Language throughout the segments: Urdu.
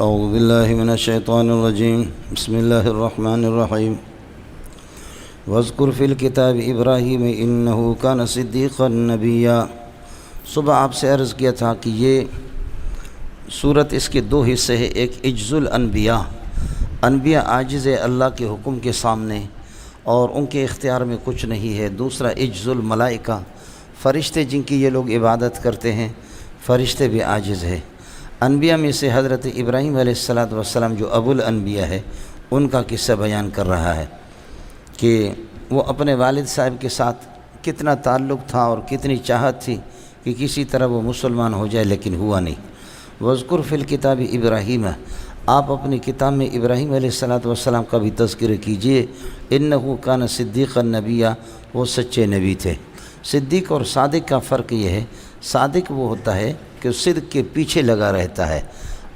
اعوذ باللہ من الشیطان الرجیم بسم اللہ الرحمن الرحیم واذکر فی الکتاب ابراہیم انہ کان صدیقا نبیا۔ صبح آپ سے عرض کیا تھا کہ یہ صورت اس کے دو حصے ہیں، ایک عجز الانبیاء، انبیاء عاجز ہے اللہ کے حکم کے سامنے اور ان کے اختیار میں کچھ نہیں ہے، دوسرا عجز الملائکہ، فرشتے جن کی یہ لوگ عبادت کرتے ہیں، فرشتے بھی عاجز ہے۔ انبیاء میں سے حضرت ابراہیم علیہ السلام جو ابو الانبیاء ہے، ان کا قصہ بیان کر رہا ہے کہ وہ اپنے والد صاحب کے ساتھ کتنا تعلق تھا اور کتنی چاہت تھی کہ کسی طرح وہ مسلمان ہو جائے، لیکن ہوا نہیں۔ وذکر فی الکتاب ابراہیم، آپ اپنی کتاب میں ابراہیم علیہ السلام کا بھی تذکرہ کیجئے، انہ کان صدیقا نبیا، وہ سچے نبی تھے۔ صدیق اور صادق کا فرق یہ ہے، صادق وہ ہوتا ہے کہ صدق کے پیچھے لگا رہتا ہے،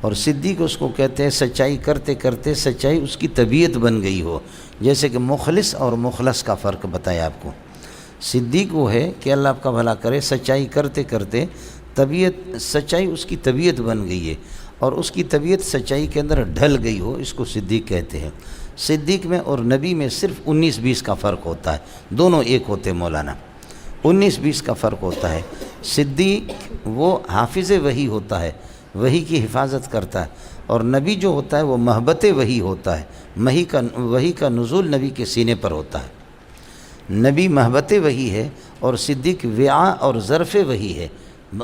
اور صدیق اس کو کہتے ہیں سچائی کرتے کرتے سچائی اس کی طبیعت بن گئی ہو، جیسے کہ مخلص اور مخلص کا فرق بتایا آپ کو۔ صدیق وہ ہے کہ اللہ آپ کا بھلا کرے، سچائی کرتے کرتے سچائی اس کی طبیعت بن گئی ہے اور اس کی طبیعت سچائی کے اندر ڈھل گئی ہو، اس کو صدیق کہتے ہیں۔ صدیق میں اور نبی میں صرف 19-20 کا فرق ہوتا ہے، دونوں ایک ہوتے ہیں مولانا، 19-20 کا فرق ہوتا ہے۔ صدیق وہ حافظ وحی ہوتا ہے، وحی کی حفاظت کرتا ہے، اور نبی جو ہوتا ہے وہ محبت وحی ہوتا ہے، وحی کا نزول نبی کے سینے پر ہوتا ہے۔ نبی محبت وحی ہے اور صدیق وعاء اور ظرف وحی ہے،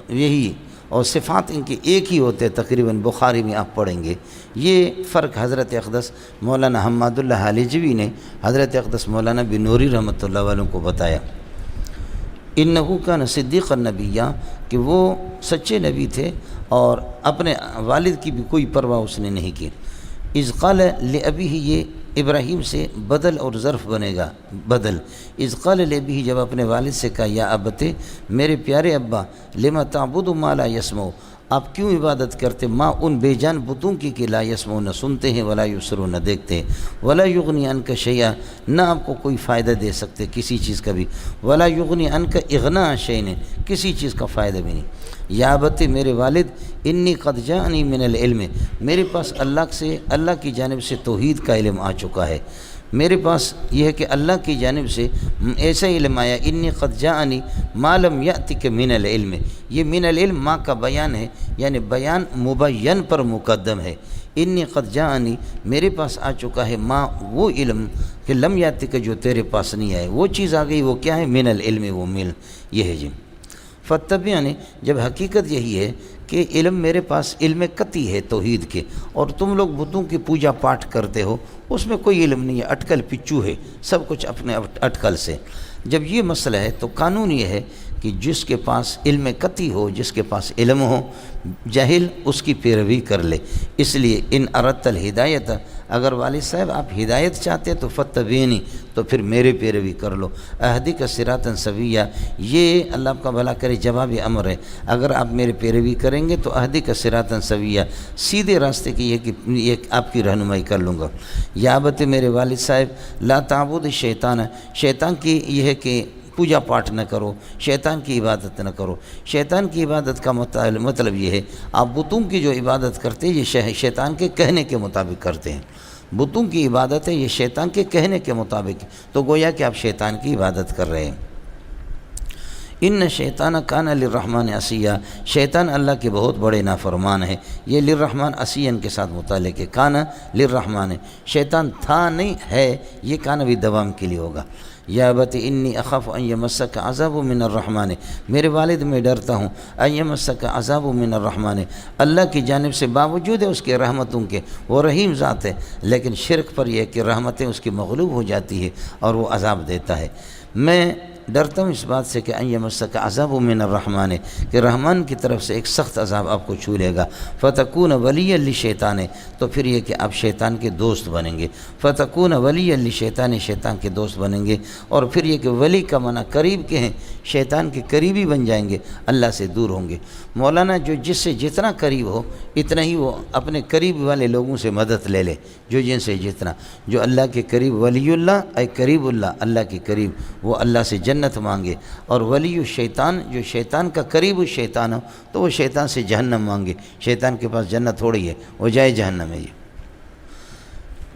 یہی، اور صفات ان کے ایک ہی ہوتے ہیں، تقریباً بخاری میں آپ پڑھیں گے۔ یہ فرق حضرت اقدس مولانا حماد اللہ حلیجوی نے حضرت اقدس مولانا بنوری رحمۃ اللہ علیہ کو بتایا، انہو کان صدیقا نبیا، کہ وہ سچے نبی تھے اور اپنے والد کی بھی کوئی پرواہ اس نے نہیں کی۔ اذ قال لابیہ، یہ ابراہیم سے بدل اور ظرف بنے گا، بدل۔ اذ قال لابیہ، جب اپنے والد سے کہا، یا ابتے، میرے پیارے ابا، لما تعبد ما لا یسمع، آپ کیوں عبادت کرتے ماں ان بے جان بتوں کی کہ لا یسمعوا، نہ سنتے ہیں، ولا یبصروا، نہ دیکھتے ہیں، ولا یغنی عنک شیئا، نہ آپ کو کوئی فائدہ دے سکتے کسی چیز کا بھی، ولا یغنی عنک اغناء شیئا، کسی چیز کا فائدہ بھی نہیں۔ یا ابت، میرے والد، انی قد جاءنی من العلم، میرے پاس اللہ کی جانب سے توحید کا علم آ چکا ہے، میرے پاس یہ ہے کہ اللہ کی جانب سے ایسا علم آیا، انی قد جاءنی ما لم یأتک من العلم، یہ من العلم ما کا بیان ہے، یعنی بیان مبین پر مقدم ہے۔ انی قد جاءنی، میرے پاس آ چکا ہے، ما وہ علم کہ لم یأتک، جو تیرے پاس نہیں آئے، وہ چیز آ گئی، وہ کیا ہے؟ من العلم، وہ مل، یہ ہے جی۔ فتبعنی، جب حقیقت یہی ہے کہ علم میرے پاس علم قطعی ہے توحید کے، اور تم لوگ بتوں کی پوجا پاٹ کرتے ہو، اس میں کوئی علم نہیں ہے، اٹکل پچو ہے، سب کچھ اپنے اٹکل سے۔ جب یہ مسئلہ ہے تو قانون یہ ہے کہ جس کے پاس علم قطعی ہو، جس کے پاس علم ہو، جاہل اس کی پیروی کر لے۔ اس لیے ان اردت الہدایت، اگر والد صاحب آپ ہدایت چاہتے تو فتبینی، تو پھر میرے پیروی کر لو، اہدک صراطا سویا، یہ اللہ آپ کا بھلا کرے جواب امر ہے، اگر آپ میرے پیروی کریں گے تو اہدک صراطا سویا، سیدھے راستے کی یہ آپ کی رہنمائی کر لوں گا۔ یا ابت، میرے والد صاحب، لا تعبد شیطان، شیطان کی یہ ہے کہ پوجا پاٹ نہ کرو، شیطان کی عبادت نہ کرو۔ شیطان کی عبادت کا مطلب یہ ہے، آپ بتوں کی جو عبادت کرتے ہیں یہ شیطان کے کہنے کے مطابق کرتے ہیں، بتوں کی عبادت ہے یہ شیطان کے کہنے کے مطابق، تو گویا کہ آپ شیطان کی عبادت کر رہے ہیں۔ ان شیطان کان للرحمن عصیا، شیطان اللہ کے بہت بڑے نافرمان ہے، یہ للرحمن عصین کے ساتھ متعلق ہے، کان للرحمن، شیطان تھا نہیں ہے، یہ کان بھی دوام کے لیے ہوگا۔ یا ابت انی اخاف ان یمسک عذاب من الرحمن، میرے والد میں ڈرتا ہوں، ان یمسک عذاب من الرحمن، اللہ کی جانب سے باوجود ہے اس کے رحمتوں کے، وہ رحیم ذات ہے، لیکن شرک پر یہ ہے کہ رحمتیں اس کی مغلوب ہو جاتی ہے اور وہ عذاب دیتا ہے۔ میں ڈرتا ہوں اس بات سے کہ ان یمسک عذاب من الرحمن، کہ رحمان کی طرف سے ایک سخت عذاب آپ کو چھو لے گا، فتکون ولی لشیطان، تو پھر یہ کہ آپ شیطان کے دوست بنیں گے، فتکون ولی لشیطان، شیطان کے دوست بنیں گے، اور پھر یہ کہ ولی کا معنی قریب کے ہیں، شیطان کے قریبی بن جائیں گے، اللہ سے دور ہوں گے۔ مولانا جو جس سے جتنا قریب ہو اتنا ہی وہ اپنے قریب والے لوگوں سے مدد لے لے، جو جن سے جتنا، جو اللہ کے قریب ولی اللہ اے قریب اللہ، اللہ کے قریب، وہ اللہ سے جنت جنت مانگے، اور ولی الشیطان جو شیطان کا قریب الشیطان ہو تو وہ شیطان سے جہنم مانگے۔ شیطان کے پاس جنت تھوڑی ہے، وہ جائے جہنم ہے۔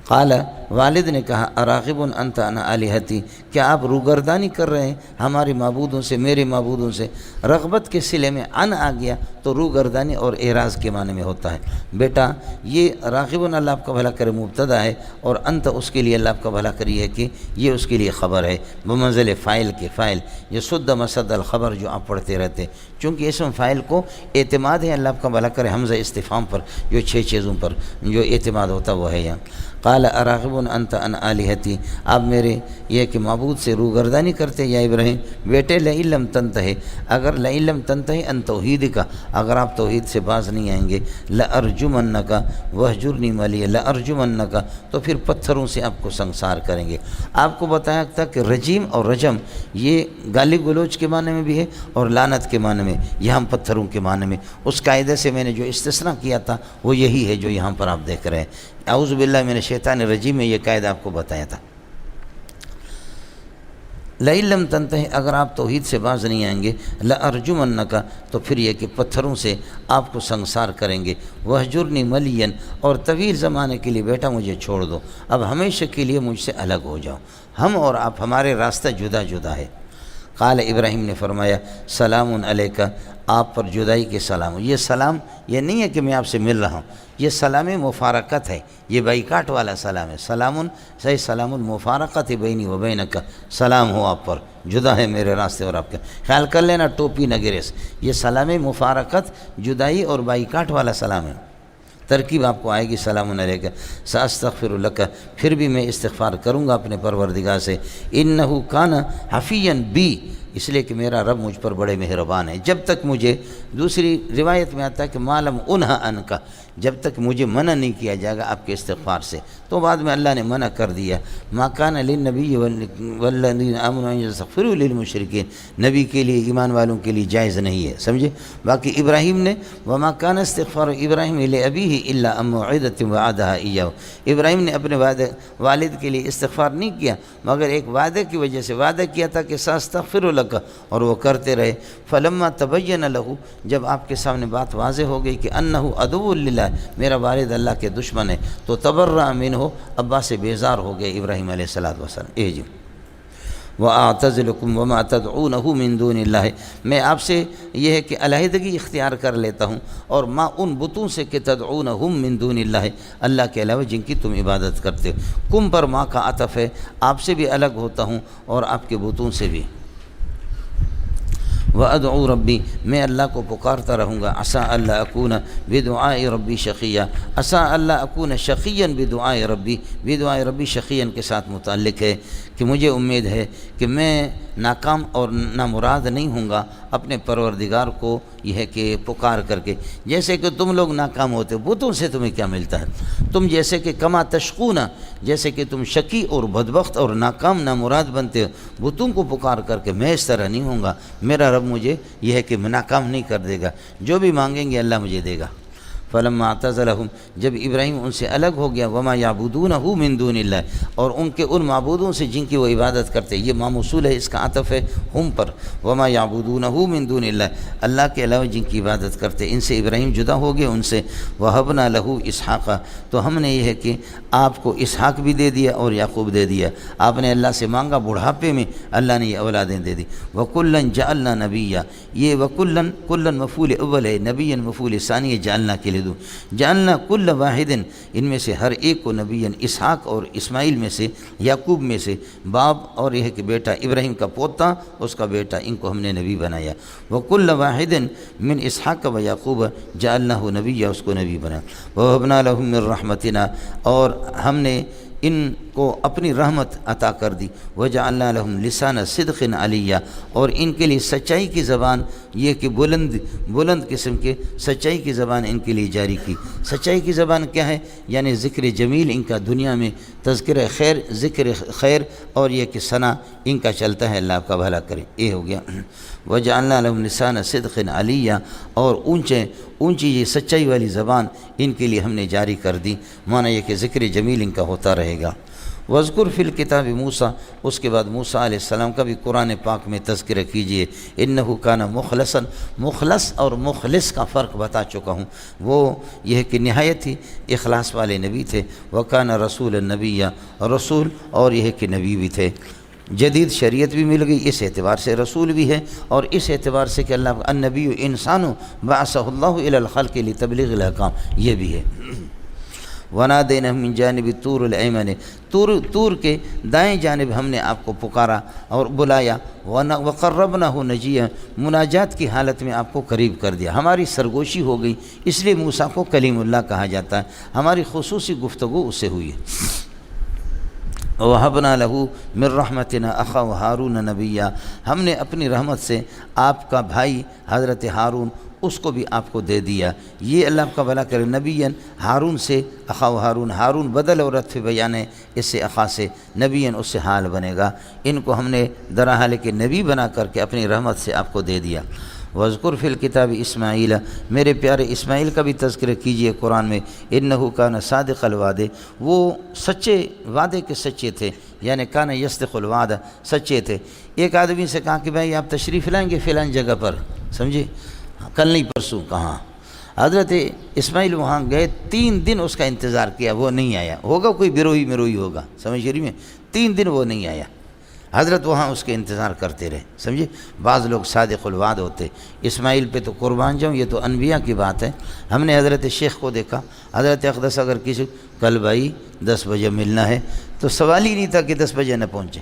قال، والد نے کہا، اراغب انت عن آلہتی، کیا آپ روگردانی کر رہے ہیں ہمارے معبودوں سے، میرے معبودوں سے؟ رغبت کے صلے میں ان آ گیا تو روگردانی اور اعراض کے معنی میں ہوتا ہے۔ بیٹا یہ راغب اللہ آپ کا بھلا کرے مبتدا ہے، اور انت اس کے لیے اللہ آپ کا بھلا کری ہے کہ یہ اس کے لیے خبر ہے بمنزل فاعل کے۔ فاعل یہ سد مسد الخبر جو آپ پڑھتے رہتے، چونکہ اسم فاعل کو اعتماد ہے اللہ آپ کا بھلا کرے حمزہ استفہام پر، جو 6 چیزوں پر جو اعتماد ہوتا وہ ہے یہاں۔ قال اراغب انت عن آلہتی، آپ میرے یہ کہ معبود سے روگردانی کرتے یا ابراہیم؟ بیٹے لئن لم تنتہی، اگر لئن لم تنتہی ان توحید کا، اگر آپ توحید سے باز نہیں آئیں گے، لارجمنک وہجرنی ملیہ، لارجمنک تو پھر پتھروں سے آپ کو سنسار کریں گے۔ آپ کو بتایا تھا کہ رجیم اور رجم یہ گالی گلوچ کے معنی میں بھی ہے اور لعنت کے معنی میں، یہاں پتھروں کے معنی میں۔ اس قاعدے سے میں نے جو استثناء کیا تھا وہ یہی ہے جو یہاں پر آپ دیکھ رہے ہیں۔ اعوذ باللہ من الشیطان الرجیم میں یہ قاعدہ آپ کو بتایا تھا۔ لئن لم تنتہی، اگر آپ توحید سے باز نہیں آئیں گے، لارجمنک تو پھر یہ کہ پتھروں سے آپ کو سنسار کریں گے، وہجرنی ملیا اور طویل زمانے کے لیے بیٹا مجھے چھوڑ دو، اب ہمیشہ کے لیے مجھ سے الگ ہو جاؤ، ہم اور آپ ہمارے راستہ جدا جدا ہے۔ قال ابراہیم نے فرمایا، سلام علیک، آپ پر جدائی کے سلام۔ یہ سلام یہ نہیں ہے کہ میں آپ سے مل رہا ہوں، یہ سلام مفارقت ہے، یہ بائیکاٹ والا سلام ہے۔ سلام صحیح سلام المفارقت بینی و بینک، سلام ہو آپ پر، جدا ہے میرے راستے اور آپ کے۔ خیال کر لینا ٹوپی نہ گرے، یہ سلام مفارقت، جدائی اور بائیکاٹ والا سلام ہے۔ ترکیب آپ کو آئے گی سلام علیک، ساستغفر لک، پھر بھی میں استغفار کروں گا اپنے پروردگار سے، انہ کان حفیا بی، اس لیے کہ میرا رب مجھ پر بڑے مہربان ہے۔ جب تک مجھے، دوسری روایت میں آتا ہے کہ مالم انہا انکا، جب تک مجھے منع نہیں کیا جائے گا آپ کے استغفار سے، تو بعد میں اللہ نے منع کر دیا، ما کان للنبی والذین آمنوا ان یستغفروا للمشرکین، نبی کے لیے، ایمان والوں کے لیے جائز نہیں ہے، سمجھے؟ باقی ابراہیم نے وما کان استغفار ابراہیم لابیہ الا عن موعدۃ وعدہا ایاہ، ابراہیم نے اپنے والد کے لیے استغفار نہیں کیا مگر ایک وعدے کی وجہ سے، وعدہ کیا تھا کہ ساستغفر لک، اور وہ کرتے رہے۔ فلما تبین لہ، جب آپ کے سامنے بات واضح ہو گئی کہ انہ عدو للہ، میرا والد اللہ کے دشمن ہے، تو تبرأ منہ، ابا سے بیزار ہو گئے ابراہیم علیہ السلام۔ جی وَأَعْتَزِلُكُمْ وَمَا تَدْعُونَهُ مِن دُونِ اللَّهِ، میں آپ سے یہ ہے کہ علیحدگی اختیار کر لیتا ہوں، اور ما ان بتوں سے کہ تدعونہم من دون اللہ، اللہ کے علاوہ جن کی تم عبادت کرتے ہو۔ کم پر ماں کا عطف ہے، آپ سے بھی الگ ہوتا ہوں اور آپ کے بتوں سے بھی۔ وَأَدْعُو رَبِّی، میں اللہ کو پکارتا رہوں گا، عَسَىٰ أَلَّا أَكُونَ بِدُعَاءِ رَبِّی شَقِیًّا، عَسَىٰ أَلَّا أَكُونَ شَقِیًّا بِدُعَاءِ رَبِّی، بِدُعَاءِ رَبِّی شَقِیًّا کے ساتھ متعلق ہے کہ مجھے امید ہے کہ میں ناکام اور نامراد نہیں ہوں گا اپنے پروردگار کو یہ ہے کہ پکار کر کے، جیسے کہ تم لوگ ناکام ہوتے ہو، بتوں سے تمہیں کیا ملتا ہے؟ تم جیسے کہ کما تشقون، جیسے کہ تم شقی اور بدبخت اور ناکام نامراد بنتے ہو بتوں کو پکار کر کے، میں اس طرح نہیں ہوں گا، میرا رب مجھے یہ ہے کہ ناکام نہیں کر دے گا، جو بھی مانگیں گے اللہ مجھے دے گا۔ فلما اعتزلہم، جب ابراہیم ان سے الگ ہو گیا، وما یعبدونہ من دون اللہ، اور ان کے ان معبودوں سے جن کی وہ عبادت کرتے، یہ ما موصول ہے، اس کا عطف ہے ہم پر، وما یعبدونہ من دون اللہ، اللہ کے علاوہ جن کی عبادت کرتے، ان سے ابراہیم جدا ہو گئے ان سے۔ وہبنا لہ اسحاق، تو ہم نے یہ ہے کہ آپ کو اسحاق بھی دے دیا اور یعقوب دے دیا، آپ نے اللہ سے مانگا بڑھاپے میں، اللہ نے یہ اولادیں دے دی۔ وکلا جعلنا نبیا، یہ کلا مفعول اول ہے، نبیا مفعول ثانی ہے، جعلنا کے لیے دو، جعلنا کل واحد، ان میں سے ہر ایک کو نبی، اسحاق اور اسماعیل میں سے، یعقوب میں سے، باپ اور یہ کہ بیٹا، ابراہیم کا پوتا اس کا بیٹا، ان کو ہم نے نبی بنایا۔ وکل واحد من اسحاق و یعقوب جعلناہ نبیا، اس کو نبی بنا۔ ووهبنا لهم من رحمتنا، اور ہم نے ان کو اپنی رحمت عطا کر دی۔ وجعلنا لهم لسان صدق علیہ، اور ان کے لیے سچائی کی زبان، یہ کہ بلند قسم کے سچائی کی زبان ان کے لیے جاری کی۔ سچائی کی زبان کیا ہے؟ یعنی ذکر جمیل ان کا دنیا میں، تذکر خیر، ذکر خیر، اور یہ کہ ثنا ان کا چلتا ہے، اللہ آپ کا بھلا کرے۔ یہ ہو گیا۔ وجعلنا لهم لسان صدق علیہ، اور اونچی یہ سچائی والی زبان ان کے لیے ہم نے جاری کر دی، معنی یہ کہ ذکر جمیل ان کا ہوتا رہے گا۔ وذکر فی الکتاب موسیٰ، اس کے بعد موسیٰ علیہ السلام کا بھی قرآن پاک میں تذکرہ کیجئے۔ انہ کان مخلصا، مخلص اور مخلص کا فرق بتا چکا ہوں، وہ یہ کہ نہایت ہی اخلاص والے نبی تھے۔ وکان رسول النبی، رسول اور یہ کہ نبی بھی تھے، جدید شریعت بھی مل گئی، اس اعتبار سے رسول بھی ہے، اور اس اعتبار سے کہ اللہ النبی انسان بعثہ اللہ الی الخلق لتبلیغ الاحکام، یہ بھی ہے۔ ونادینہ من جانب طور الایمن، طور کے دائیں جانب ہم نے آپ کو پکارا اور بلایا۔ وقربناہ نجیہ، مناجات کی حالت میں آپ کو قریب کر دیا، ہماری سرگوشی ہو گئی، اس لیے موسیٰ کو کلیم اللہ کہا جاتا ہے، ہماری خصوصی گفتگو اس سے ہوئی ہے۔ وَهَبْنَا لَهُ مِن رَحْمَتِنَا أَخَاهُ هَارُونَ نَبِيًّا، ہم نے اپنی رحمت سے آپ کا بھائی حضرت ہارون اس کو بھی آپ کو دے دیا۔ یہ اللہ کا بھلا کرے، نبیًا ہارون سے، اخاو ہارون، ہارون بدل اور عطف بیان ہے، اس سے اخا سے، نبیًا اس سے حال بنے گا، ان کو ہم نے درحال کے نبی بنا کر کے اپنی رحمت سے آپ کو دے دیا۔ وَاذْكُرْ فِي الْكِتَابِ اسماعیل، میرے پیارے اسماعیل کا بھی تذکرہ کیجئے قرآن میں۔ انہ کان صادق الوعد، وہ سچے وعدے کے سچے تھے، یعنی کان یصدق الوعد، سچے تھے۔ ایک آدمی سے کہا کہ بھائی آپ تشریف لائیں گے فلان جگہ پر، سمجھے، کل نہیں پرسوں کہاں۔ حضرت اسماعیل وہاں گئے، 3 دن اس کا انتظار کیا، وہ نہیں آیا، ہوگا کوئی بروئی مروئی ہوگا، سمجھ رہی میں، 3 دن وہ نہیں آیا۔ حضرت وہاں اس کے انتظار کرتے رہے، سمجھے۔ بعض لوگ صادق الوعد ہوتے، اسماعیل پہ تو قربان جاؤں، یہ تو انبیاء کی بات ہے۔ ہم نے حضرت شیخ کو دیکھا، حضرت اقدس اگر کسی کل بھائی 10 بجے ملنا ہے تو سوال ہی نہیں تھا کہ 10 بجے نہ پہنچے،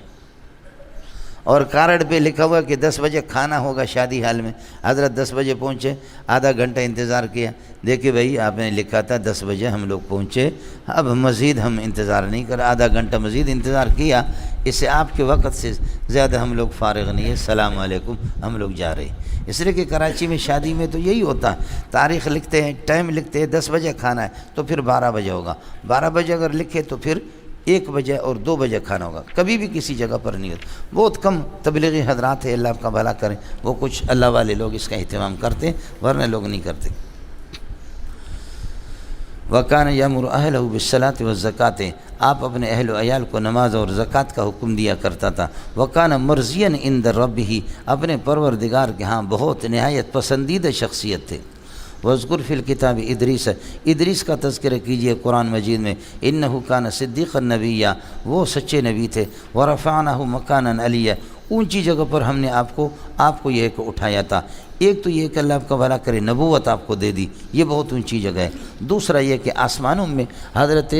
اور کارڈ پہ لکھا ہوا کہ 10 بجے کھانا ہوگا شادی حال میں، حضرت 10 بجے پہنچے، آدھا گھنٹہ انتظار کیا، دیکھیں بھائی آپ نے لکھا تھا 10 بجے ہم لوگ پہنچے، اب مزید ہم انتظار نہیں کر، آدھا گھنٹہ مزید انتظار کیا، اس سے آپ کے وقت سے زیادہ ہم لوگ فارغ نہیں ہے، السلام علیکم، ہم لوگ جا رہے ہیں۔ اس لیے کہ کراچی میں شادی میں تو یہی ہوتا ہے، تاریخ لکھتے ہیں، ٹائم لکھتے ہیں، 10 بجے کھانا ہے تو پھر 12 بجے ہوگا، 12 بجے اگر لکھے تو پھر 1 بجے اور 2 بجے کھانا ہوگا، کبھی بھی کسی جگہ پر نہیں ہوتا۔ بہت کم تبلیغی حضرات ہیں، اللہ آپ کا بھلا کریں، وہ کچھ اللہ والے لوگ اس کا اہتمام کرتے ہیں، ورنہ لوگ نہیں کرتے۔ وَكَانَ يَأْمُرُ أَهْلَهُ بِالصَّلَاةِ وَالزَّكَاةِ، آپ اپنے اہل و عیال کو نماز اور زکوٰۃ کا حکم دیا کرتا تھا۔ وَكَانَ مَرْضِيًّا عِندَ رَبِّهِ، اپنے پروردگار کے ہاں بہت نہایت پسندیدہ شخصیت تھے۔ وَاذْكُرْ فِي الْكِتَابِ ادریس، ادریس کا تذکرہ کیجئے قرآن مجید میں۔ انہ کان صدیقا نبیّا، وہ سچے نبی تھے۔ وَرَفَعْنَاهُ مَكَانًا عَلِيًّا، اونچی جگہ پر ہم نے آپ کو یہ کہ اٹھایا تھا۔ ایک تو یہ کہ اللہ آپ کا بھلا کرے نبوت آپ کو دے دی، یہ بہت اونچی جگہ ہے۔ دوسرا یہ کہ آسمانوں میں حضرت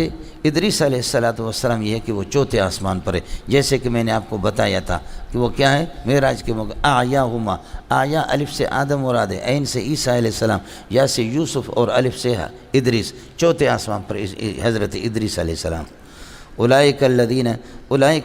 ادریس علیہ السلام یہ ہے کہ وہ چوتھے آسمان پر ہے، جیسے کہ میں نے آپ کو بتایا تھا کہ وہ کیا ہے، معراج کے موقع آیاہما، آیا الف سے آدم مراد ہے، عین سے عیسیٰ علیہ السلام، یا سے یوسف اور الف سے ادریس، چوتھے آسمان پر حضرت ادریس علیہ السلام۔ اولئک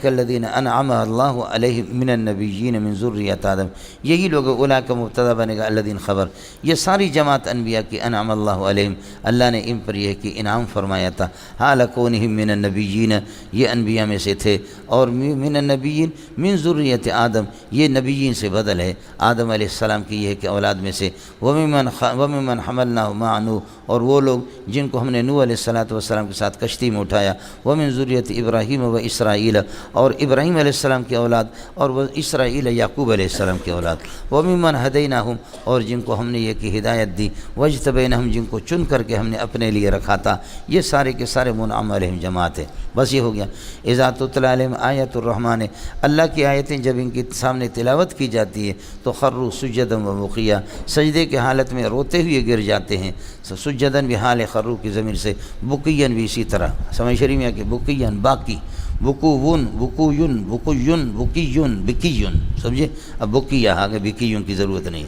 الذین انعم اللہ علیہم من النبیین من ذریۃ آدم، یہی لوگ اولئک مبتدا بنے گا الذین خبر، یہ ساری جماعت انبیاء کی انعم اللہ علیہم، اللہ نے ان پر یہ کہ انعام فرمایا تھا۔ حال کونہم من النبیین، یہ انبیاء میں سے تھے، اور من النبیین من ذریۃ آدم، یہ نبیین سے بدل ہے، آدم علیہ السلام کی یہ کہ اولاد میں سے۔ وممن حملنا مع نوح، اور وہ لوگ جن کو ہم نے نوح علیہ السلام کے ساتھ کشتی میں اٹھایا۔ ومن ذریۃ ابراہیم و اسرائیل، اور ابراہیم علیہ السلام کی اولاد، اور وہ اسرائیل یعقوب علیہ السلام کی اولاد۔ وممن ہدیناہم، اور جن کو ہم نے یہ کہ ہدایت دی۔ واجتبیناہم، جن کو چن کر کے ہم نے اپنے لیے رکھا تھا۔ یہ سارے کے سارے منعم علیہم جماعت ہے، بس یہ ہو گیا۔ اذا تتلی علیہم آیۃ الرحمن، اللہ کی آیتیں جب ان کے سامنے تلاوت کی جاتی ہے تو خروا سجدا و بقیا، سجدے کی حالت میں روتے ہوئے گر جاتے ہیں۔ سجدن بھی حال خرو کی ضمیر سے، بقین بھی اسی طرح، سمجھ شریف میں کہ بقین باقی، بکوون بکوین بکوین بکیون بکیون، سمجھے، اب بکیہ آگے بکیون کی ضرورت نہیں۔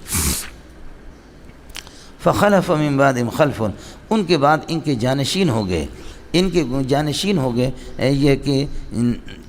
فخلف من بعدہم خلف، ان کے بعد ان کے جانشین ہو گئے، ان کے جانشین ہو گئے، یہ کہ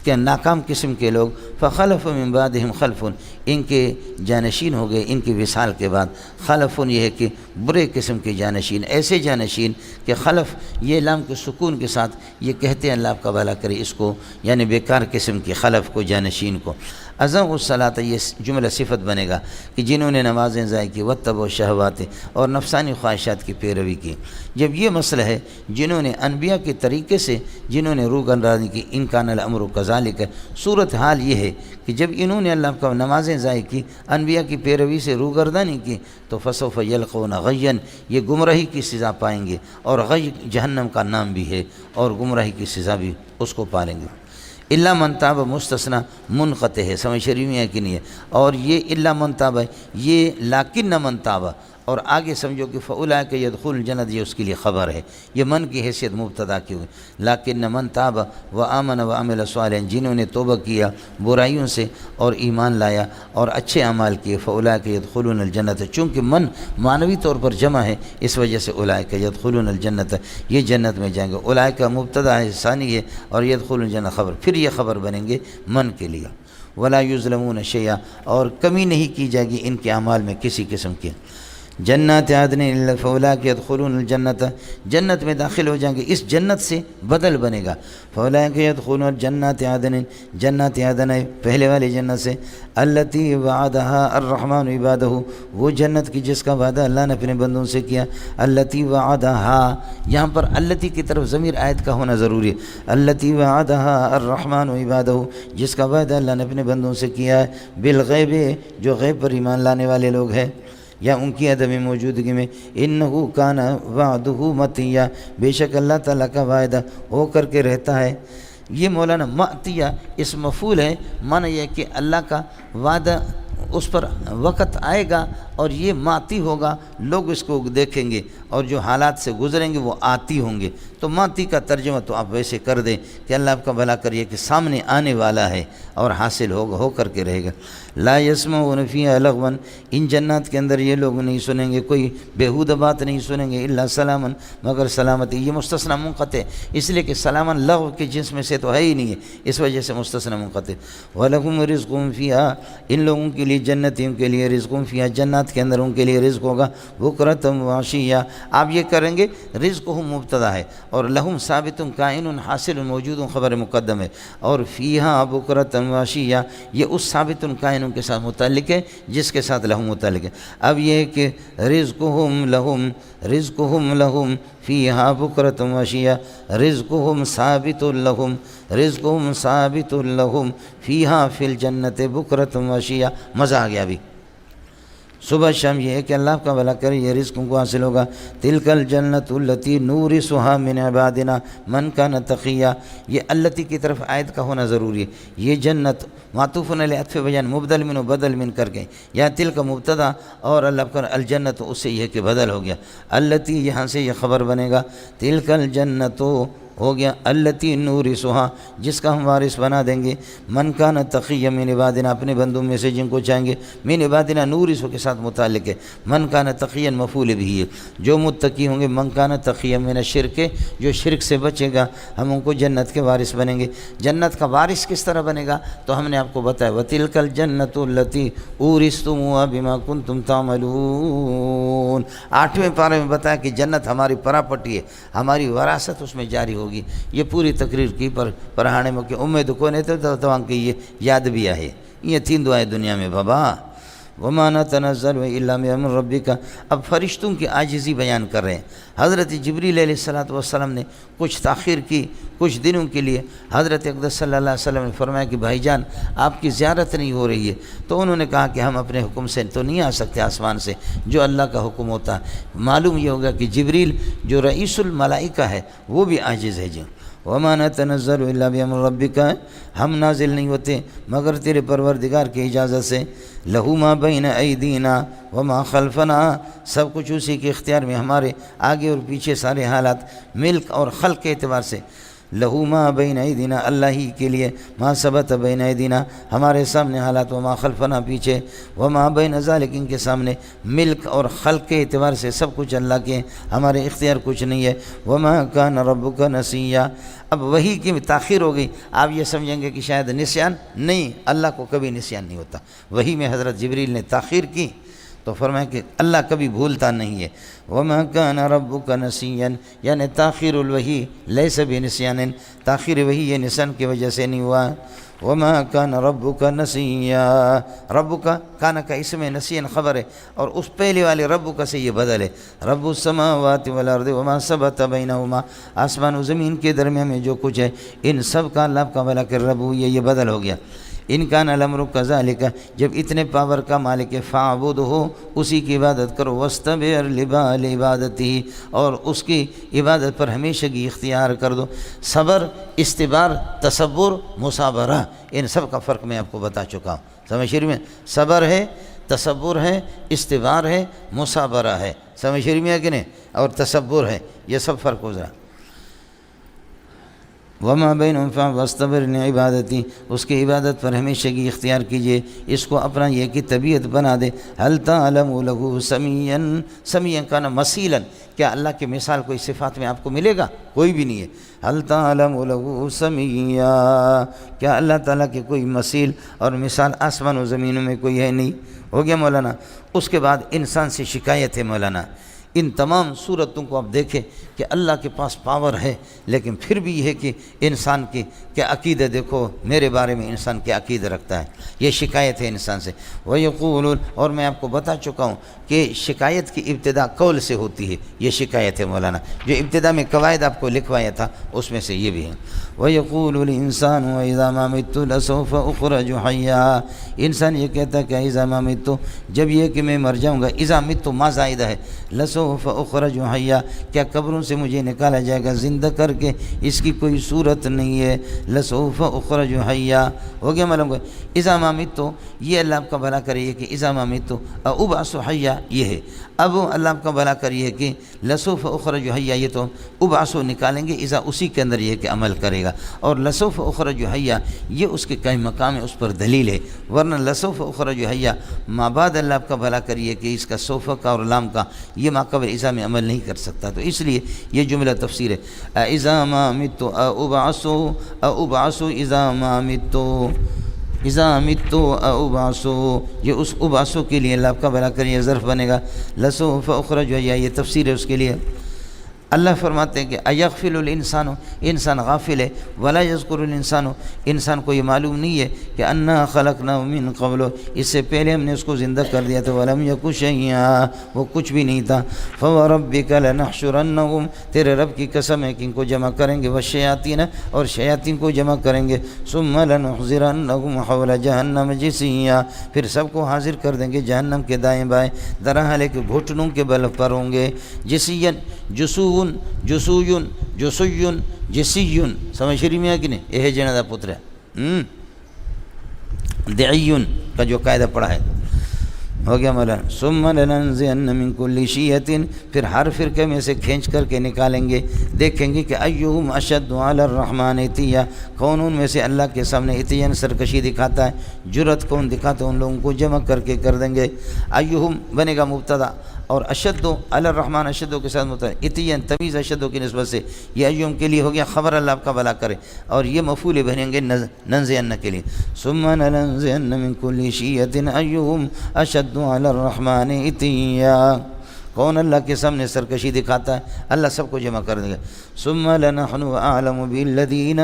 کہ ناکام قسم کے لوگ فخلف من بعدہم خلف، ان کے جانشین ہو گئے ان کی وصال کے بعد، خلف یہ ہے کہ برے قسم کے جانشین، ایسے جانشین کہ خلف یہ لام کے سکون کے ساتھ یہ کہتے ہیں اللہ آپ کا بھلا کرے اس کو، یعنی بیکار قسم کے خلف کو، جانشین کو۔ اضاعوا الصلاۃ، یہ جملہ صفت بنے گا کہ جنہوں نے نمازیں ضائع کی، واتبعوا الشہوات، اور نفسانی خواہشات کی پیروی کی۔ جب یہ مسئلہ ہے جنہوں نے انبیاء کے طریقے سے جنہوں نے روگردانی کی، ان کان الامر کذالک، صورت حال یہ ہے کہ جب انہوں نے اللہ کا نمازیں ضائع کی، انبیاء کی پیروی سے روگردانی کی، تو فسوف یلقون غیا، یہ گمراہی کی سزا پائیں گے، اور غی جہنم کا نام بھی ہے، اور گمراہی کی سزا بھی اس کو پالیں گے۔ الا من تاب مستثنیٰ منقطع ہے، سمجھ شریف ہے کہ نہیں ہے، اور یہ الا من تاب ہے، یہ لیکن من تاب، اور آگے سمجھو کہ فاولئک یدخلون الجنت، یہ اس کے لیے خبر ہے، یہ من کی حیثیت مبتدا کی ہوئی، لیکن من تاب وآمن وعمل صالحا، جنہوں نے توبہ کیا برائیوں سے اور ایمان لایا اور اچھے اعمال کیے، فاولئک یدخلون الجنت، چونکہ من معنوی طور پر جمع ہے اس وجہ سے اولئک یدخلون الجنت، یہ جنت میں جائیں گے۔ اولئک مبتدا ہے ثانی ہے، اور یدخلون الجنت خبر، پھر یہ خبر بنیں گے من کے لیے۔ ولا یظلمون شیئا، اور کمی نہیں کی جائے گی ان کے اعمال میں کسی قسم کی۔ جنات عدن فاولئک یدخلون الجنت، جنت میں داخل ہو جائیں گے، اس جنت سے بدل بنے گا، فاولئک یدخلون جنات عدن، جنات عدن پہلے والی جنت سے، التی وعدہا الرحمن عبادہ، وہ جنت کی جس کا وعدہ اللہ نے اپنے بندوں سے کیا، التی وعدہا، یہاں پر التی کی طرف ضمیر عائد کا ہونا ضروری ہے، التی وعدہا الرحمن عبادہ، جس کا وعدہ اللہ نے اپنے بندوں سے کیا ہے، بالغیب، جو غیب پر ایمان لانے والے لوگ ہیں یا ان کی عدم موجودگی میں، انہو کان وعدہ مطیع، بے شک اللہ تعالیٰ کا وعدہ ہو کر کے رہتا ہے۔ یہ مولانا مطیع اس مفعول ہے، معنی یہ کہ اللہ کا وعدہ اس پر وقت آئے گا اور یہ ماتی ہوگا، لوگ اس کو دیکھیں گے اور جو حالات سے گزریں گے وہ آتی ہوں گے، تو ماتی کا ترجمہ تو آپ ویسے کر دیں کہ اللہ آپ کا بھلا کریے کہ سامنے آنے والا ہے اور حاصل ہو کر کے رہے گا۔ لا یسمعون فیہا لغوا، ان جنات کے اندر یہ لوگ نہیں سنیں گے، کوئی بیہودہ بات نہیں سنیں گے، الا سلاما، مگر سلامتی، یہ مستثنیٰ منقطع اس لیے کہ سلاما لغو کے جنس میں سے تو ہے ہی نہیں ہے، اس وجہ سے مستثنیٰ منقطع۔ وَلَهُمْ رِزْقٌ فِيهَا، ان لوگوں کے لیے جنتیوں کے لیے رزق فیہا، جنات کے اندر ان کے لیے رزق ہوگا، بکرۃ وعشیہ، آپ یہ کریں گے رزقہم مبتدا ہے، اور لہم ثابت کائن حاصل موجود خبر مقدم ہے، اور فیہا بکرۃ وعشیہ یہ اس ثابت کائن کے ساتھ متعلق ہے جس کے ساتھ لہم متعلق ہے۔ اب یہ ہے کہ رزقہم لہم فیہا بکرۃ وعشیہ، رزقہم ثابت لہم فیہا فی الجنت بکرۃ وعشیہ، مزہ آ گیا ابھی۔ صبح شام یہ ہے کہ اللہ کا بھلا کرے، یہ رزق ان کو حاصل ہوگا۔ تلک الجنت التی نورثها من عبادنا من کان تقیا، یہ التی کی طرف عائد کا ہونا ضروری ہے، یہ جنت معطوف علی عطف بیان، مبدل من و بدل من کر کے، یا تلک مبتدا اور اللہ کا الجنت اس سے یہ کہ بدل ہو گیا، التی یہاں سے یہ خبر بنے گا، تلک الجنت ہو گیا، التی نورثها، جس کا ہم وارث بنا دیں گے، من کان تقیا من عبادنا، اپنے بندوں میں سے جن کو چاہیں گے، من عبادنا نورث کے ساتھ متعلق ہے، من کان تقیا مفعول بھی ہے، جو متقی ہوں گے، من کان تقیا من الشرک، جو شرک سے بچے گا ہم ان کو جنت کے وارث بنیں گے۔ جنت کا وارث کس طرح بنے گا تو ہم نے آپ کو بتایا، وَتِلْكَ الْجَنَّةُ الَّتِي أُورِثْتُمُوهَا بِمَا كُنْتُمْ تَعْمَلُونَ، 8ویں پارے میں بتایا کہ جنت ہماری پراپرٹی ہے، ہماری وراثت اس میں جاری ہوگی۔ یہ پوری تقریر کی پر پڑھانے میں کہ امید کو نہیں تو کہ یہ یاد بھی آئے، یہ 3 دعائیں دنیا میں بابا۔ وَمَا نَتَنَزَّلُ إِلَّا بِأَمْرِ رَبِّكَ، اب فرشتوں کی عاجزی بیان کر رہے ہیں۔ حضرت جبریل علیہ السلام نے کچھ تاخیر کی کچھ دنوں کے لیے، حضرت اقدس صلی اللہ علیہ وسلم نے فرمایا کہ بھائی جان آپ کی زیارت نہیں ہو رہی ہے، تو انہوں نے کہا کہ ہم اپنے حکم سے تو نہیں آ سکتے، آسمان سے جو اللہ کا حکم ہوتا ہے۔ معلوم یہ ہوگا کہ جبریل جو رئیس الملائکہ ہے وہ بھی عاجز ہے جی۔ وَمَا نَتَنَزَّلُ إِلَّا بِأَمْرِ رَبِّكَ، ہم نازل نہیں ہوتے مگر تیرے پروردگار کی اجازت سے، لَهُ مَا بَيْنَ أَيْدِينَا وَمَا خَلْفَنَا، سب کچھ اسی کے اختیار میں، ہمارے آگے اور پیچھے سارے حالات، ملک اور خلق کے اعتبار سے، لہو ما بین ایدینا، اللہ ہی کے لیے، ما ثبت بین ایدینا ہمارے سامنے حالات، وما خلفنا پیچھے، وما بین ذالک ان کے سامنے، ملک اور خلق کے اعتبار سے سب کچھ اللہ کے، ہمارے اختیار کچھ نہیں ہے۔ وما کان ربک نسیا، اب وحی کی تاخیر ہو گئی، آپ یہ سمجھیں گے کہ شاید نسیان، نہیں، اللہ کو کبھی نسیان نہیں ہوتا۔ وحی میں حضرت جبریل نے تاخیر کی تو فرمایا کہ اللہ کبھی بھولتا نہیں ہے۔ وما کان ربک نسیا، یعنی تاخیر الوحی لیس بنسیان، تاخیر وحی یہ نسیان کی وجہ سے نہیں ہوا۔ وما کان ربک نسیا، ربک کان کا اسم نسیان خبر ہے، اور اس پہلے والے ربک سے یہ بدل ہے، رب السماوات والارض وما ثبت بینہما، آسمان و زمین کے درمیان میں جو کچھ ہے ان سب کا اللہ کا بلا کر رب، یہ بدل ہو گیا۔ ان کان الامر کذالک، جب اتنے پاور کا مالک ہے، فاعبدہ، اسی کی عبادت کرو، واستبر لعبادتہ، اور اس کی عبادت پر ہمیشہ کی اختیار کر دو۔ صبر، استبار، تصبر، مصابرہ، ان سب کا فرق میں آپ کو بتا چکا ہوں۔ سمجھ شریف میں صبر ہے، تصبر ہے، استبار ہے، مصابرہ ہے، سمجھ شریف میں ہے کہ نہیں، اور تصبر ہے، یہ سب فرق ہو ذرا۔ وما بینہم فاصطبر لعبادتی، اس کی عبادت پر ہمیشہ کی اختیار کیجئے، اس کو اپنا یہ کہ طبیعت بنا دے۔ هل تعلم له سمیعا، سمیعا کا نا مثیلا، کیا اللہ کے مثال کوئی صفات میں آپ کو ملے گا؟ کوئی بھی نہیں ہے۔ هل تعلم له سمیعا، کیا اللہ تعالیٰ کے کوئی مثیل اور مثال آسمان و زمینوں میں کوئی ہے؟ نہیں۔ ہو گیا مولانا۔ اس کے بعد انسان سے شکایت ہے مولانا، ان تمام صورتوں کو آپ دیکھیں کہ اللہ کے پاس پاور ہے، لیکن پھر بھی یہ ہے کہ انسان کی کیا عقیدہ، دیکھو میرے بارے میں انسان کیا عقیدہ رکھتا ہے، یہ شکایت ہے انسان سے۔ وَيَقُولُونَ، اور میں آپ کو بتا چکا ہوں کہ شکایت کی ابتدا قول سے ہوتی ہے، یہ شکایت ہے مولانا، جو ابتدا میں قواعد آپ کو لکھوایا تھا اس میں سے یہ بھی ہے۔ وَيَقُولُ الْإِنسَانُ وَإِذَا مَا مِتُّ لَسَوْفَ أُخْرَجُ حَيًّا، انسان یہ کہتا ہے کہ اِذَا مَا مِتُّ، جب یہ کہ میں مر جاؤں گا، اِذَا مِتُّ ما زائدہ ہے، لَسَوْفَ أُخْرَجُ حَيًّا، کیا قبروں سے مجھے نکالا جائے گا زندہ کر کے، اس کی کوئی صورت نہیں ہے۔ لَسَوْفَ أُخْرَجُ حَيًّا، ہو گیا معلوم، اِذَا مَا مِتُّ، یہ اللہ آپ کا بھلا کریے کہ اِذَا مَا مِتُّ أُبْعَثُ حَيًّا، یہ ہے۔ اب اللہ آپ کا بھلا کریے کہ لَسَوْفَ أُخْرَجُ حَيًّا، یہ تو اُبْعَثُ نکالیں گے، اِذَا اسی کے اندر یہ کہ عمل کرے گا، اور لَسَوْفَ أُخْرَجُ حَيًّا یہ اس کے کئی مقام ہے، اس پر دلیل ہے، ورنہ لَسَوْفَ أُخْرَجُ حَيًّا ما بعد اللہ آپ کا بھلا کریے کہ اس کا سوفہ کا اور لام کا یہ ما قبل اذا میں عمل نہیں کر سکتا، تو اس لیے یہ جملہ تفسیر ہے۔ اذا ما مت ابعث اذا ما مت، اذا مت ابعث، یہ اس ابعث کے لیے اللہ آپ کا بھلا کریے ظرف بنے گا۔ لسوف اخرج، یہ تفسیر ہے اس کے لیے۔ اللہ فرماتے ہیں کہ ایغفل الانسان، انسان غافل ہے، ولا یذکر الانسان، انسان کو یہ معلوم نہیں ہے کہ انا خلقناه من قبل، اس سے پہلے ہم نے اس کو زندہ کر دیا تھا، ولم یک شیئا، وہ کچھ بھی نہیں تھا۔ فوربک لنحشرنهم، تیرے رب کی قسم ہے کہ ان کو جمع کریں گے، والشیاطین، اور شیاطین کو جمع کریں گے، ثم لنحضرنهم حول جہنم جثیا، پھر سب کو حاضر کر دیں گے جہنم کے دائیں بائیں، درحال کہ گھٹنوں کے بل پر ہوں گے، جثیا، جسون، جسویون، جسویون، جسیون، سمجھ رہی میں ہے کہ نہیں، یہ ہے جنہ دا پتر ہے، دعیون کا جو قاعدہ پڑھا ہے، ہو گیا مولانا۔ ثم لننزعن من كل شیعۃ، پھر ہر فرقے میں سے کھینچ کر کے نکالیں گے، دیکھیں گے کہ ایہم اشد علی الرحمن عتیا، کون ان میں سے اللہ کے سامنے عتیاً سرکشی دکھاتا ہے، جرت کون دکھاتا ہے، ان لوگوں کو جمع کر کے کر دیں گے۔ ایہم بنے گا مبتدا، اور اشد علی الرحمن اشد کے ساتھ مبتدا، عتیاً تمیز اشد کی نسبت سے، یہ ایہم کے لیے ہو گیا خبر اللہ آپ کا بھلا کرے، اور یہ مفعول بنیں گے ننزعن کے لیے۔ ثم لننزعن من كل شیعۃ ایہم اشد علی الرحمن عتیا، کون اللہ کے سامنے سرکشی دکھاتا ہے، اللہ سب کو جمع کر دے گا۔ ثم لنحن اعلم بالذین،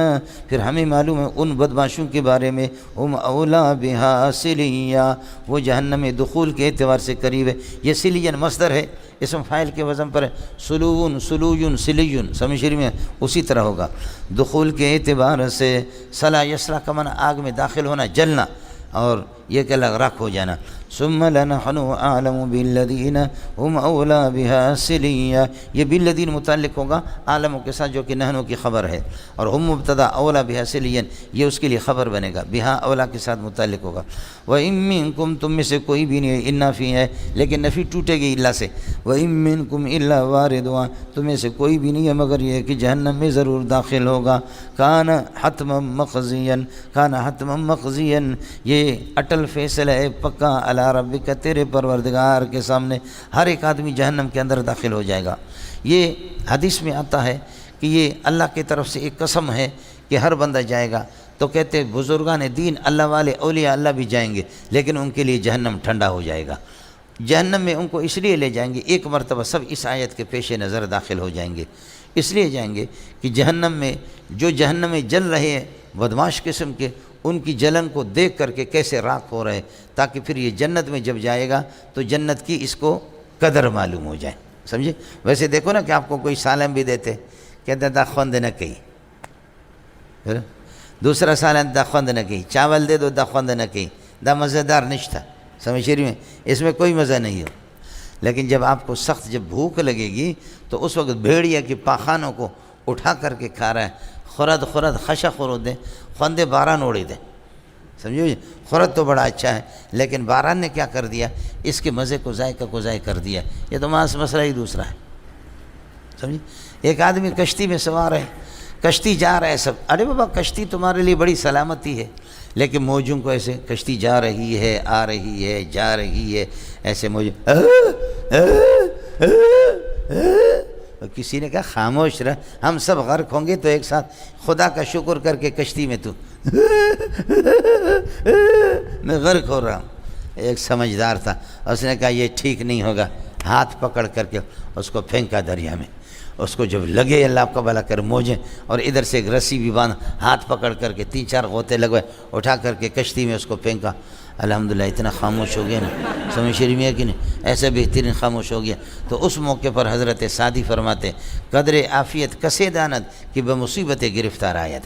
پھر ہمیں معلوم ہے ان بدماشوں کے بارے میں، ہم اولا بہا سلیا، وہ جہنم میں دخول کے اعتبار سے قریب ہے۔ یہ سلین مصدر ہے، اسم فاعل کے وزن پر ہے، سلون، سلوین، سلیون، سمجھ رہی میں اسی طرح ہوگا، دخول کے اعتبار سے۔ صلا یسلا کا معنی آگ میں داخل ہونا، جلنا، اور یہ کہ رکھ ہو جانا. ثم لنحن اعلم بالذین هم اولا بها سلیہ، یہ بالذین متعلق ہوگا عالموں کے ساتھ جو کہ نحنوں کی خبر ہے، اور ہم مبتدا اولا بها سلیا یہ اس کے لیے خبر بنے گا، بها اولا کے ساتھ متعلق ہوگا. وَإِن مِّنكُمْ تم میں سے کوئی بھی نہیں، ان نافی ہے لیکن نفی ٹوٹے گی الا سے. وَإِن مِّنكُمْ إِلَّا وَارِدُهَا تم میں سے کوئی بھی نہیں ہے مگر یہ کہ جہنم میں ضرور داخل ہوگا. کان حتما مقضیا، کان حتما مقضیا یہ اٹل فیصلہ ہے پکا علی ربک تیرے پروردگار کے سامنے، ہر ایک آدمی جہنم کے اندر داخل ہو جائے گا. یہ حدیث میں آتا ہے کہ یہ اللہ کی طرف سے ایک قسم ہے کہ ہر بندہ جائے گا. تو کہتے بزرگان دین اللہ والے اولیاء اللہ بھی جائیں گے لیکن ان کے لیے جہنم ٹھنڈا ہو جائے گا. جہنم میں ان کو اس لیے لے جائیں گے، ایک مرتبہ سب اس آیت کے پیش نظر داخل ہو جائیں گے، اس لیے جائیں گے کہ جہنم میں جو جہنم میں جل رہے ہیں بدماش قسم کے، ان کی جلن کو دیکھ کر کے کیسے راکھ ہو رہے، تاکہ پھر یہ جنت میں جب جائے گا تو جنت کی اس کو قدر معلوم ہو جائے. سمجھے؟ ویسے دیکھو نا کہ آپ کو کوئی سالم بھی دیتے، کہتے دا خوند نہ کہی، پھر دوسرا سالن دا خوند نہ کہی، چاول دے دو دا خوند نہ کہی، دا مزیدار نشتہ. سمجھ رہی میں؟ اس میں کوئی مزہ نہیں ہو. لیکن جب آپ کو سخت جب بھوک لگے گی تو اس وقت بھیڑیا کی پاخانوں کو اٹھا کر کے کھا رہا ہے، خورد خورد خشا خورد دے خوندے باران اوڑی دے. سمجھو؟ خورد تو بڑا اچھا ہے لیکن باران نے کیا کر دیا، اس کے مزے کو ذائقہ کو ضائع کر دیا. یہ تو مسئلہ ہی دوسرا ہے. سمجھے؟ ایک آدمی کشتی میں سوار ہے، کشتی جا رہا ہے، سب ارے بابا کشتی تمہارے لیے بڑی سلامتی ہے، لیکن موجوں کو ایسے کشتی جا رہی ہے آ رہی ہے جا رہی ہے، ایسے موجوں کسی نے کہا خاموش رہ، ہم سب غرق ہوں گے تو ایک ساتھ خدا کا شکر کر کے کشتی میں تو میں غرق ہو رہا ہوں. ایک سمجھدار تھا، اس نے کہا یہ ٹھیک نہیں ہوگا، ہاتھ پکڑ کر کے اس کو پھینکا دریا میں. اس کو جب لگے اللہ آپ کا بھلا کر موجیں، اور ادھر سے ایک رسی بھی باندھ، ہاتھ پکڑ کر کے 3-4 غوطے لگوائے، اٹھا کر کے کشتی میں اس کو پھینکا. الحمدللہ اتنا خاموش ہو گیا نا، سمجھ شریف میں ہے کہ نہیں، ایسا بہترین خاموش ہو گیا. تو اس موقع پر حضرت سعدی فرماتے قدر عافیت کسے داند کہ بمصیبت گرفتار آید.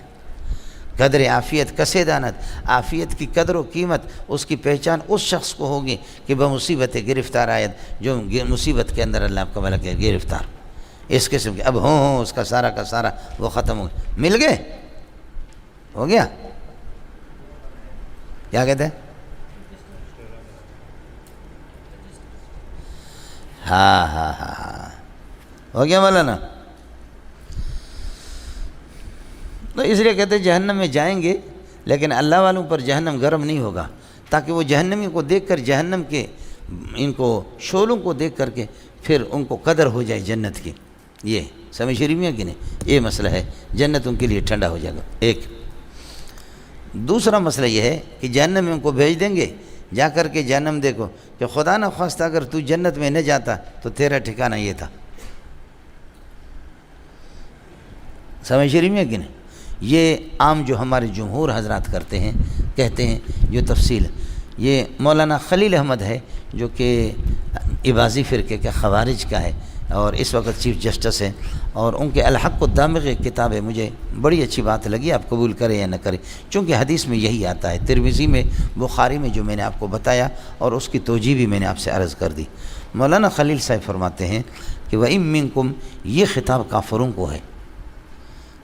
قدر عافیت کسے داند، عافیت کی قدر و قیمت اس کی پہچان اس شخص کو ہوگی کہ بمصیبت گرفتار آید، جو مصیبت کے اندر اللہ آپ کا بھلا کر گرفتار. اس قسم کے اب ہوں اس کا سارا وہ ختم ہو گیا. مل گئے؟ ہو گیا؟ کیا کہتے ہیں؟ ہاں ہو گیا مولانا. تو اس لیے کہتے ہیں جہنم میں جائیں گے لیکن اللہ والوں پر جہنم گرم نہیں ہوگا، تاکہ وہ جہنمی کو دیکھ کر، جہنم کے ان کو شعلوں کو دیکھ کر کے پھر ان کو قدر ہو جائے جنت کی. یہ سمجھ شریف میں کہ نہیں، یہ مسئلہ ہے، جنت ان کے لیے ٹھنڈا ہو جائے گا. ایک دوسرا مسئلہ یہ ہے کہ جہنم میں ان کو بھیج دیں گے، جا کر کے جہنم دیکھو کہ خدا نہ خواستہ اگر تو جنت میں نہ جاتا تو تیرا ٹھکانہ یہ تھا. سمجھ شریف میں کہ نہیں. یہ عام جو ہمارے جمہور حضرات کرتے ہیں، کہتے ہیں جو تفصیل، یہ مولانا خلیل احمد ہے جو کہ عباضی فرقے کا خوارج کا ہے اور اس وقت چیف جسٹس ہیں، اور ان کے الحق الدامغ کتاب ہے. مجھے بڑی اچھی بات لگی، آپ قبول کریں یا نہ کریں، چونکہ حدیث میں یہی آتا ہے، ترمذی میں، بخاری میں، جو میں نے آپ کو بتایا اور اس کی توجیہ بھی میں نے آپ سے عرض کر دی. مولانا خلیل صاحب فرماتے ہیں کہ وَإِن مِّنكُمْ یہ خطاب کافروں کو ہے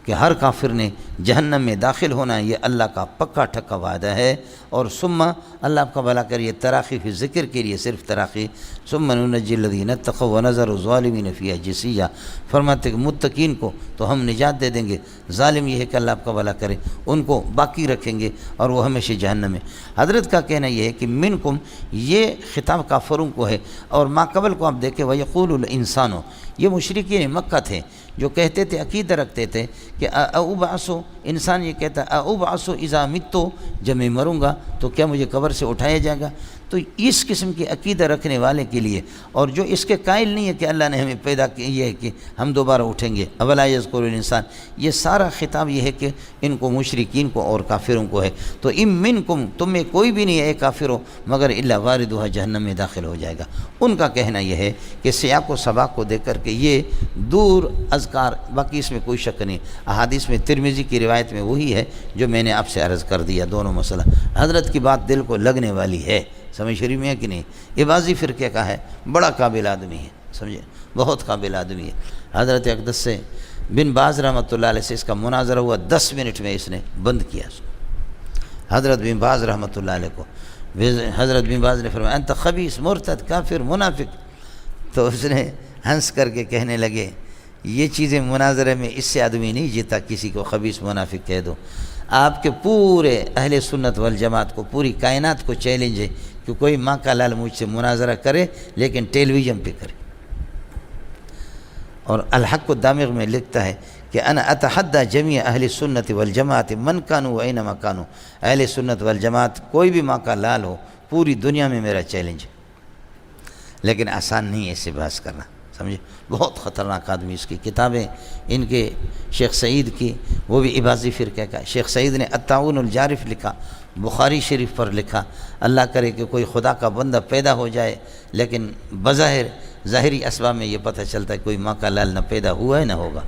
کہ ہر کافر نے جہنم میں داخل ہونا، یہ اللہ کا پکا ٹھکا وعدہ ہے. اور ثم اللہ آپ کا بھلا کر، یہ تراخی فی ذکر کے لیے صرف تراخی، ثم ننجی الذین اتقوا ونذر الظالمین فیہا جثیہ. فرماتے کہ متقین کو تو ہم نجات دے دیں گے، ظالم یہ ہے کہ اللہ آپ کا بھلا کرے ان کو باقی رکھیں گے اور وہ ہمیشہ جہنم میں. حضرت کا کہنا یہ ہے کہ منکم یہ خطاب کافروں کو ہے. اور ما قبل کو آپ دیکھیں وَيَقُولُ الْإِنسَانُ، یہ مشرکین مکہ تھے جو کہتے تھے، عقیدہ رکھتے تھے کہ اُبْعَثُ، انسان یہ کہتا ہے اُبْعَثُ اِذَا مِتُّ، جب میں مروں گا تو کیا مجھے قبر سے اٹھایا جائے گا؟ تو اس قسم کی عقیدہ رکھنے والے کے لیے، اور جو اس کے قائل نہیں ہے کہ اللہ نے ہمیں پیدا کیا ہے کہ ہم دوبارہ اٹھیں گے، اولا یذکر الانسان، یہ سارا خطاب یہ ہے کہ ان کو مشرکین کو اور کافروں کو ہے۔ تو ام منکم، تم میں کوئی بھی نہیں ہے اے کافروں مگر الا واردھا، جہنم میں داخل ہو جائے گا۔ ان کا کہنا یہ ہے کہ سیاق و سباق کو دیکھ کر کے یہ دور اذکار، باقی اس میں کوئی شک نہیں، احادیث میں ترمذی کی روایت میں وہی ہے جو میں نے آپ سے عرض کر دیا، دونوں مسئلہ۔ حضرت کی بات دل کو لگنے والی ہے، سمجھ شریف میں ہے کہ نہیں؟ یہ بازی فرقے کا ہے، بڑا قابل آدمی ہے، سمجھے، بہت قابل آدمی ہے۔ حضرت اقدس سے بن باز رحمۃ اللہ علیہ سے اس کا مناظرہ ہوا، 10 منٹ میں اس نے بند کیا اس کو۔ حضرت بن باز رحمۃ اللہ علیہ کو حضرت بن باز نے فرمایا انت خبیث مرتد کافر منافق، تو اس نے ہنس کر کے کہنے لگے یہ چیزیں مناظرے میں اس سے آدمی نہیں جیتا کسی کو خبیث منافق کہہ دو۔ آپ کے پورے اہل سنت والجماعت کو، پوری کائنات کو چیلنج ہے کہ کوئی ماں کا لال مجھ سے مناظرہ کرے لیکن ٹیلی ویژن پہ کرے۔ اور الحق الدامغ میں لکھتا ہے کہ انا اتحدى جميع اہل السنت والجماعت من كانوا وانما كانوا، اہل سنت والجماعت کوئی بھی ماں کا لال ہو پوری دنیا میں میرا چیلنج ہے، لیکن آسان نہیں ہے اسے بحث کرنا، سمجھے، بہت خطرناک آدمی۔ اس کی کتابیں ان کے شیخ سعید کی، وہ بھی اباضی فرقے کا، شیخ سعید نے التعاون الجارف لکھا، بخاری شریف پر لکھا، اللہ کرے کہ کوئی خدا کا بندہ پیدا ہو جائے لیکن بظاہر ظاہری اسباب میں یہ پتہ چلتا ہے کوئی ماں کا لال نہ پیدا ہوا ہے نہ ہوگا،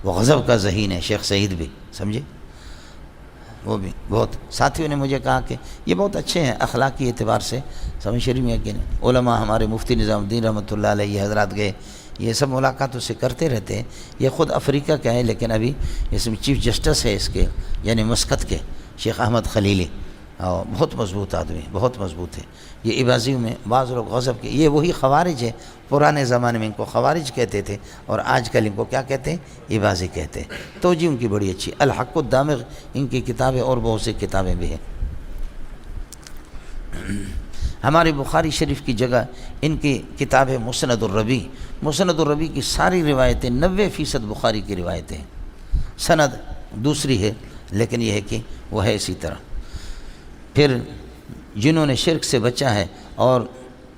وہ غضب کا ذہین ہے شیخ سعید بھی، سمجھے، وہ بھی بہت۔ ساتھیوں نے مجھے کہا کہ یہ بہت اچھے ہیں اخلاقی اعتبار سے، سمجھ شریف میں یقین، علماء ہمارے مفتی نظام الدین رحمۃ اللہ علیہ یہ حضرات گئے، یہ سب ملاقات اس سے کرتے رہتے ہیں۔ یہ خود افریقہ کا ہے لیکن ابھی اس میں چیف جسٹس ہے اس کے، یعنی مسقط کے، شیخ احمد خلیلی، اور بہت مضبوط آدمی، بہت مضبوط ہے۔ یہ اباضیوں میں بعض لوگ غضب کے، یہ وہی خوارج ہے، پرانے زمانے میں ان کو خوارج کہتے تھے اور آج کل ان کو کیا کہتے ہیں؟ اباضی کہتے ہیں۔ توجہ ان کی بڑی اچھی، الحق الدامغ ان کی کتابیں اور بہت سی کتابیں بھی ہیں۔ ہمارے بخاری شریف کی جگہ ان کی کتاب ہے مسند الربی، مسند الربی کی ساری روایتیں 90% بخاری کی روایتیں ہیں، سند دوسری ہے لیکن یہ ہے کہ وہ ہے اسی طرح۔ پھر جنہوں نے شرک سے بچا ہے اور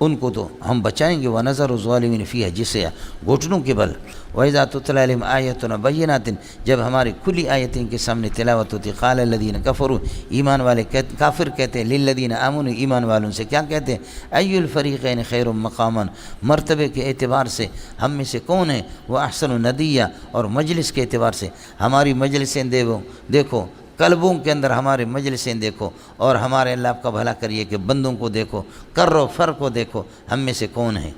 ان کو تو ہم بچائیں گے، وَنَظَرُ الظَّالِمِينَ فِيهَا، جسے گھٹنوں کے بل، وَإِذَا تُتْلَىٰ عَلَيْهِمْ آيَاتُنَا بَيِّنَاتٍ، جب ہماری کھلی آیتیں ان کے سامنے تلاوت ہوتی، قَالَ الَّذِينَ كَفَرُوا، ایمان والے کافر کہتے ہیں، لِلَّذِينَ آمَنُوا، ایمان والوں سے کیا کہتے ہیں؟ أَيُّ الْفَرِيقَيْنِ خَيْرٌ مَقَامًا، مرتبے کے اعتبار سے ہم میں سے کون ہے، وَأَحْسَنُ نَدِيًّا، اور مجلس کے اعتبار سے ہماری مجلسیں دیکھو، قلبوں کے اندر ہمارے مجلسیں دیکھو، اور ہمارے اللہ آپ کا بھلا کریے کہ بندوں کو دیکھو، کر و فر کو دیکھو، ہم میں سے کون ہے۔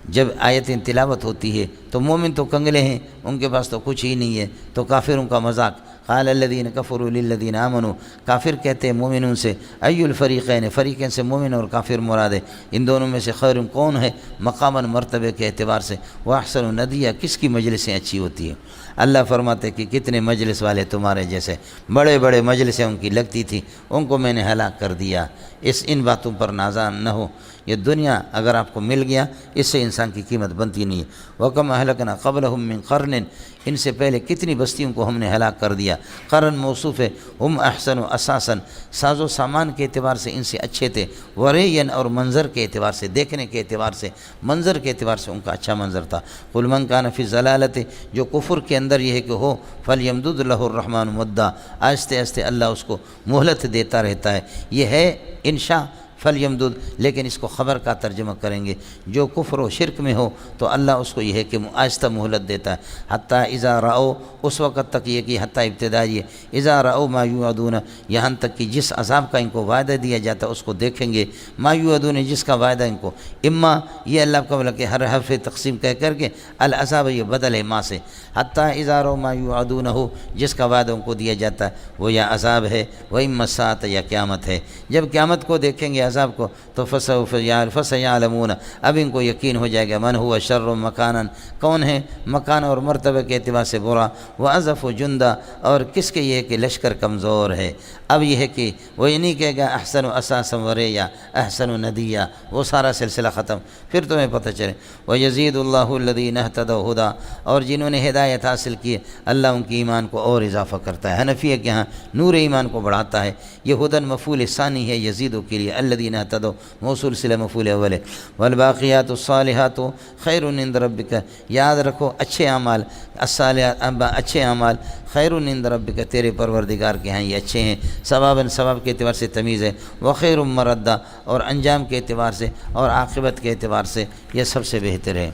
جب آیتیں تلاوت ہوتی ہے تو مومن تو کنگلے ہیں، ان کے پاس تو کچھ ہی نہیں ہے، تو کافروں کا مذاق، قال الذین کفروا للذین آمنوا، کافر کہتے ہیں مومنوں سے، ای الفریقین، فریقین سے مومن اور کافر مراد ہے، ان دونوں میں سے خیر کون ہے مقاماً، مرتبے کے اعتبار سے، واحسن ندیہ، کس کی مجلسیں اچھی ہوتی ہیں۔ اللہ فرماتے کہ کتنے مجلس والے تمہارے جیسے، بڑے بڑے مجلسیں ان کی لگتی تھی، ان کو میں نے ہلاک کر دیا۔ ان باتوں پر نازان نہ ہو، یہ دنیا اگر آپ کو مل گیا اس سے انسان کی قیمت بنتی نہیں ہے۔ وَكَمْ أَهْلَكْنَا قَبْلَهُمْ مِنْ قَرْنٍ، ان سے پہلے کتنی بستیوں کو ہم نے ہلاک کر دیا۔ قرن موصوف ہے، ہم احسن و اساساً، ساز و سامان کے اعتبار سے ان سے اچھے تھے، ورعین، اور منظر کے اعتبار سے، دیکھنے کے اعتبار سے، منظر کے اعتبار سے ان کا اچھا منظر تھا۔ قُلْ مَنْ كَانَ فِي الضَّلَالَةِ، جو کفر کے اندر یہ ہے کہ ہو، فَلْيَمْدُدْ لَهُ الرَّحْمَٰنُ مُدًّا، آہستہ آہستہ اللہ اس کو مہلت دیتا رہتا ہے۔ یہ ہے انشاء فلیمدد، لیکن اس کو خبر کا ترجمہ کریں گے، جو کفر و شرک میں ہو تو اللہ اس کو یہ ہے کہ آہستہ مہلت دیتا ہے۔ حتیٰ اذا رأو، اس وقت تک یہ کہ حتیٰ ابتدائی ہے، اذا رأو ما یوعدون، یہاں تک کہ جس عذاب کا ان کو وعدہ دیا جاتا ہے اس کو دیکھیں گے، ما یوعدون، جس کا وعدہ ان کو، اما یہ اللہ کا بولا کہ ہر حرف تقسیم کہہ کر کے العذاب یہ بدل ہے ما سے، حتیٰ اذا رأو ما یوعدون ہو، جس کا وعدہ ان کو دیا جاتا ہے وہ یا عذاب ہے، وہ اما الساعۃ، یا قیامت ہے۔ جب قیامت کو دیکھیں گے عذاب کو تو فسیعلمون، اب ان کو یقین ہو جائے گا، من ہوا شر مکانن، کون ہے مکان اور مرتبہ کے اعتبار سے برا، واضعف جندا، اور کس کے یہ ہے کہ لشکر کمزور ہے۔ اب یہ ہے کہ وہ یہ نہیں کہے گا احسن اساسا وریا احسن ندیہ، وہ سارا سلسلہ ختم، پھر تمہیں پتہ چلے۔ وَيَزِيدُ اللَّهُ الَّذِينَ اهْتَدَوْا هُدًى، اور جنہوں نے ہدایت حاصل کی اللہ ان کی ایمان کو اور اضافہ کرتا ہے۔ حنفیہ کے ہاں نور ایمان کو بڑھاتا ہے، یہ ہدن مفعول ثانی ہے یزید کے لیے، الذی الذین اہتدوا موصول صلہ مفعول اول ہے، والباقیات الصالحات خیر عند ربک، یاد رکھو اچھے اعمال، الصالحات اچھے اعمال خیر عند ربک تیرے پروردگار کے ہاں یہ اچھے ہیں، ثواباً ثواب کے اعتبار سے تمیز ہے، وخیر مردا اور انجام کے اعتبار سے اور عاقبت کے اعتبار سے یہ سب سے بہتر ہے۔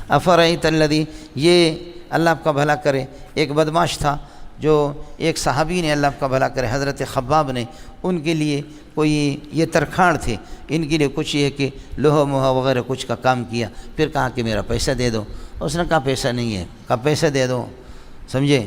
افرأیت الذی، یہ اللہ آپ کا بھلا کرے، ایک بدماش تھا جو ایک صحابی نے اللہ آپ کا بھلا کرے حضرت خباب نے ان کے لیے کوئی یہ ترکھاڑ تھے، ان کے لیے کچھ یہ کہ لوہا موہا وغیرہ کچھ کا کام کیا، پھر کہا کہ میرا پیسہ دے دو، اس نے کہا پیسہ نہیں ہے، کہا پیسہ دے دو، سمجھے،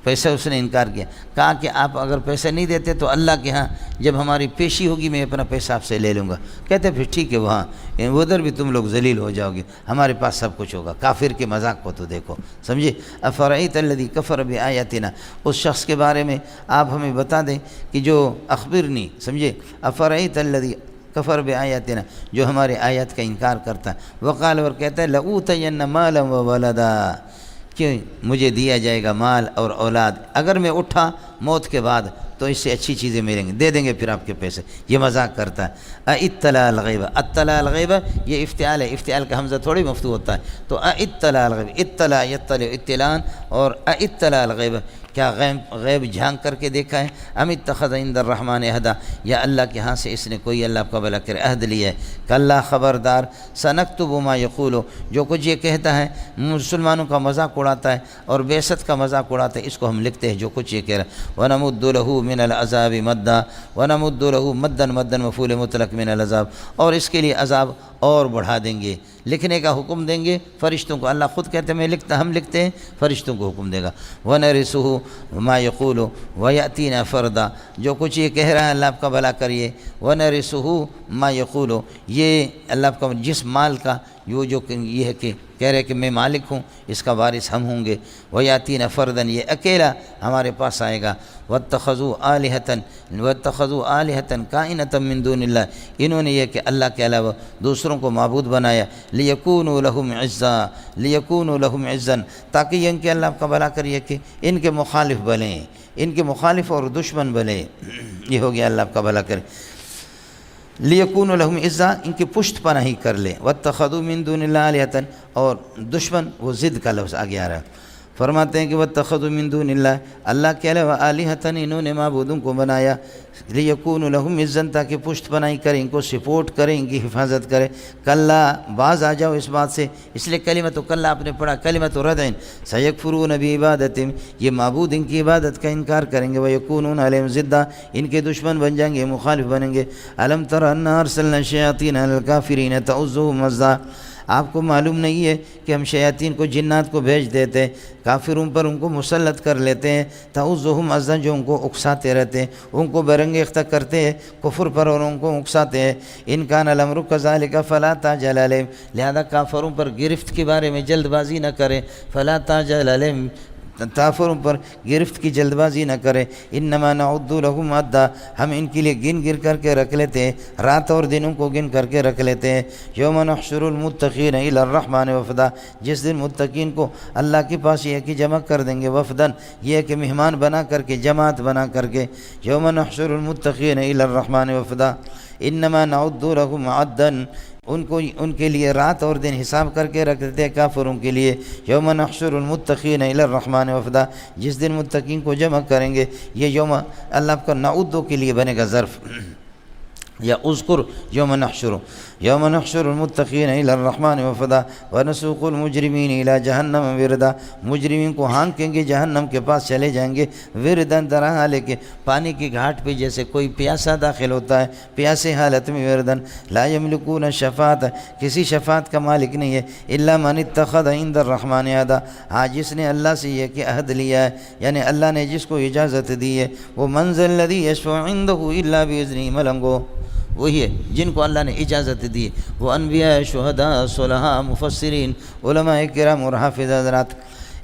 پیسہ اس نے انکار کیا، کہا کہ آپ اگر پیسہ نہیں دیتے تو اللہ کے ہاں جب ہماری پیشی ہوگی میں اپنا پیسہ آپ سے لے لوں گا، کہتے پھر ٹھیک ہے وہاں ادھر بھی تم لوگ ذلیل ہو جاؤ گے، ہمارے پاس سب کچھ ہوگا، کافر کے مذاق کو تو دیکھو، سمجھے۔ افرأیت الذی کفر بآیاتنا، اس شخص کے بارے میں آپ ہمیں بتا دیں کہ جو اخبرنی، سمجھے، افرأیت الذی کفر بآیاتنا، جو ہمارے آیات کا انکار کرتا ہے، وقال اور کہتا ہے لأوتین مالا وولدا، کہ مجھے دیا جائے گا مال اور اولاد، اگر میں اٹھا موت کے بعد تو اس سے اچھی چیزیں ملیں گی، دے دیں گے پھر آپ کے پیسے، یہ مذاق کرتا ہے۔ اطلاع الغیب، اطلاع الغیب یہ افتعال ہے، افتعال کا حمزہ تھوڑی مفتوح ہوتا ہے، تو اطلاع الغیب، اطلاع یطلع اطلاعاً، اور اطلاع الغیب کیا غیب جھانک کر کے دیکھا ہے، ام اتخذ عند الرحمن عہدا، یا اللہ کے ہاں سے اس نے کوئی اللہ کا بھلا کرے عہد لیا ہے، کلا خبردار، سنکتب ما یقول، جو کچھ یہ کہتا ہے مسلمانوں کا مذاق اڑاتا ہے اور بعثت کا مذاق اڑاتا ہے، اس کو ہم لکھتے ہیں جو کچھ یہ کہہ رہا ہے، ونمد له من العذاب مدا، ونمد له مدا مدا مفعول مطلق من العذاب، اور اس کے لیے عذاب اور بڑھا دیں گے، لکھنے کا حکم دیں گے فرشتوں کو، اللہ خود کہتے ہیں ہم لکھتے ہیں، فرشتوں کو حکم دے گا، وَنَرِثُهُ مَا يَقُولُ وَيَأْتِينَا فَرْدًا، جو کچھ یہ کہہ رہا ہے اللہ آپ کا بھلا کریے، وَنَرِثُهُ مَا يَقُولُ، یہ اللہ آپ کا جس مال کا جو یہ ہے کہ کہہ رہے کہ میں مالک ہوں، اس کا وارث ہم ہوں گے، وَيَأْتِينَا فَرْدًا، یہ اکیلا ہمارے پاس آئے گا، وَاتَّخَذُوا آلِهَةً كَائِنَةً مِّن دُونِ اللَّهِ، انہوں نے یہ کہ اللہ کے علاوہ دوسروں کو معبود بنایا، لِيَكُونُوا لَهُمْ عِزًّا، تاکہ یہ ان کے اللہ کا بھلا کریے کہ ان کے مخالف بنیں، ان کے مخالف اور دشمن بنیں، یہ ہو گیا اللہ کا بھلا کرے، لِيَكُونُوا لَهُمْ عِزًّا، ان کی پشت پناہی کر لیں، وَاتَّخَذُوا مِن دُونِ اللَّهِ آلِهَةً، اور دشمن وہ ضد کا لفظ آگے آ رہا ہے، فرماتے ہیں کہ وَاتَّخَذُوا مِن دُونِ اللَّهِ، اللہ کے علاوہ آلِهَةً، انہوں نے معبودوں کو بنایا، لِيَكُونُوا لَهُمْ عِزًّا، تاکہ پشت پناہی کریں، ان کو سپورٹ کریں، ان کی حفاظت کریں، کلا، باز آ جاؤ اس بات سے، اس لیے کلمۃ کلا آپ نے پڑھا، کلمۃ ردع، سَيَكْفُرُونَ بِعِبَادَتِهِمْ، یہ معبود ان کی عبادت کا انکار کریں گے، وَيَكُونُونَ عَلَيْهِمْ ضِدًّا، ان کے دشمن بن جائیں گے، مخالف بنیں گے، أَلَمْ تَرَ أَنَّا أَرْسَلْنَا الشَّيَاطِينَ عَلَى الْكَافِرِينَ تَؤُزُّهُمْ أَزًّا، آپ کو معلوم نہیں ہے کہ ہم شیاطین کو جنات کو بھیج دیتے ہیں، کافروں پر ان کو مسلط کر لیتے ہیں، تَعُزُّهُمْ عَزًّا، جو ان کو اکساتے رہتے ہیں، ان کو برنگیختہ کرتے ہیں کفر پر اور ان کو اکساتے ہیں، ان کان الامر کذالک فلا تعجل علیہم، لہذا کافروں پر گرفت کے بارے میں جلد بازی نہ کریں، فلا تعجل علیہم، کافروں پر گرفت کی جلد بازی نہ کرے، انما نعد لهم عدا، ہم ان کے لیے گن کر کے رکھ لیتے ہیں، رات اور دنوں کو گن کر کے رکھ لیتے ہیں، یوم نحشر المتقین الی الرحمن وفدا، جس دن متقین کو اللہ کے پاس یہ کہ جمع کر دیں گے، وفدن یہ کہ مہمان بنا کر کے، جماعت بنا کر کے، یوم نحشر المتقین الی الرحمن وفدا، انما نعد لهم عدا، ان کے لیے رات اور دن حساب کر کے رکھ دیتے ہیں کافروں کے لیے، یوم نحشر المتقین الی الرحمن وفدا، جس دن متقین کو جمع کریں گے، یہ یوم اللہ کا نعودو کے لیے بنے گا ظرف، یا اذکر یوم نحشر المتقین الی الرحمن وفدا ونسوق المجرمین الی جہنم وردا، مجرمین کو ہانکیں گے جہنم کے پاس چلے جائیں گے، وردن طرح لے کے، پانی کی گھاٹ پہ جیسے کوئی پیاسا داخل ہوتا ہے، پیاسے حالت میں، وردن لا یملکون شفاعت، کسی شفاعت کا مالک نہیں ہے، الا من اتخذ عند الرحمن عہدا، ہاں جس نے اللہ سے یہ کہ عہد لیا ہے، یعنی اللہ نے جس کو اجازت دی ہے، وہ من ذا الذی یشفع عنده الا باذنہ، ملنگو وہی ہے جن کو اللہ نے اجازت دی، وہ انبیاء، شہداء، صلحاء، مفسرین، علماء کرام اور حافظ حضرات،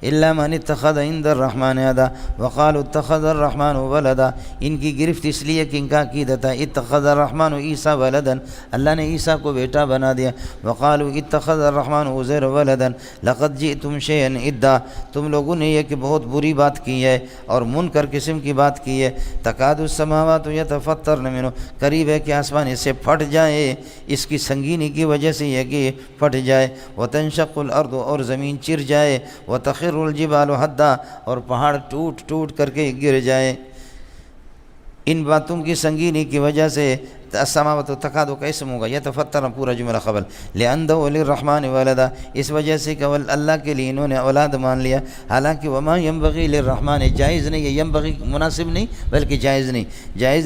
الا من اتخذ عند الرحمن عہدا وقالوا اتخذ الرحمن ولدا، ان کی گرفت اس لیے کہ ان کا عقیدہ تھا اتخذ الرحمن عیسیٰ ولدا، اللہ نے عیسیٰ کو بیٹا بنا دیا، وقالوا اتخذ الرحمن عزیر ولدا لقد جئتم شیئا ادا، تم لوگوں نے یہ کہ بہت بری بات کی ہے اور منکر قسم کی بات کی ہے، تکاد السماوات یتفطرن منہ، قریب ہے کہ آسمان اس سے پھٹ جائے، اس کی سنگینی کی وجہ سے یہ کہ پھٹ جائے، وتنشق الارض، اور زمین چر جائے، وتخر الجبال حدا، اور پہاڑ ٹوٹ ٹوٹ کر کے گر جائے۔ ان باتوں کی سنگینی کی وجہ سے السماوات تکادو کا اسم ہوگا، یتفطر پورا جملہ خبر، لأنه للرحمن ولدا، اس وجہ سے کہ اللہ کے لیے انہوں نے اولاد مان لیا، حالانکہ وما ينبغي للرحمن، جائز نہیں ہے، ينبغي مناسب نہیں بلکہ جائز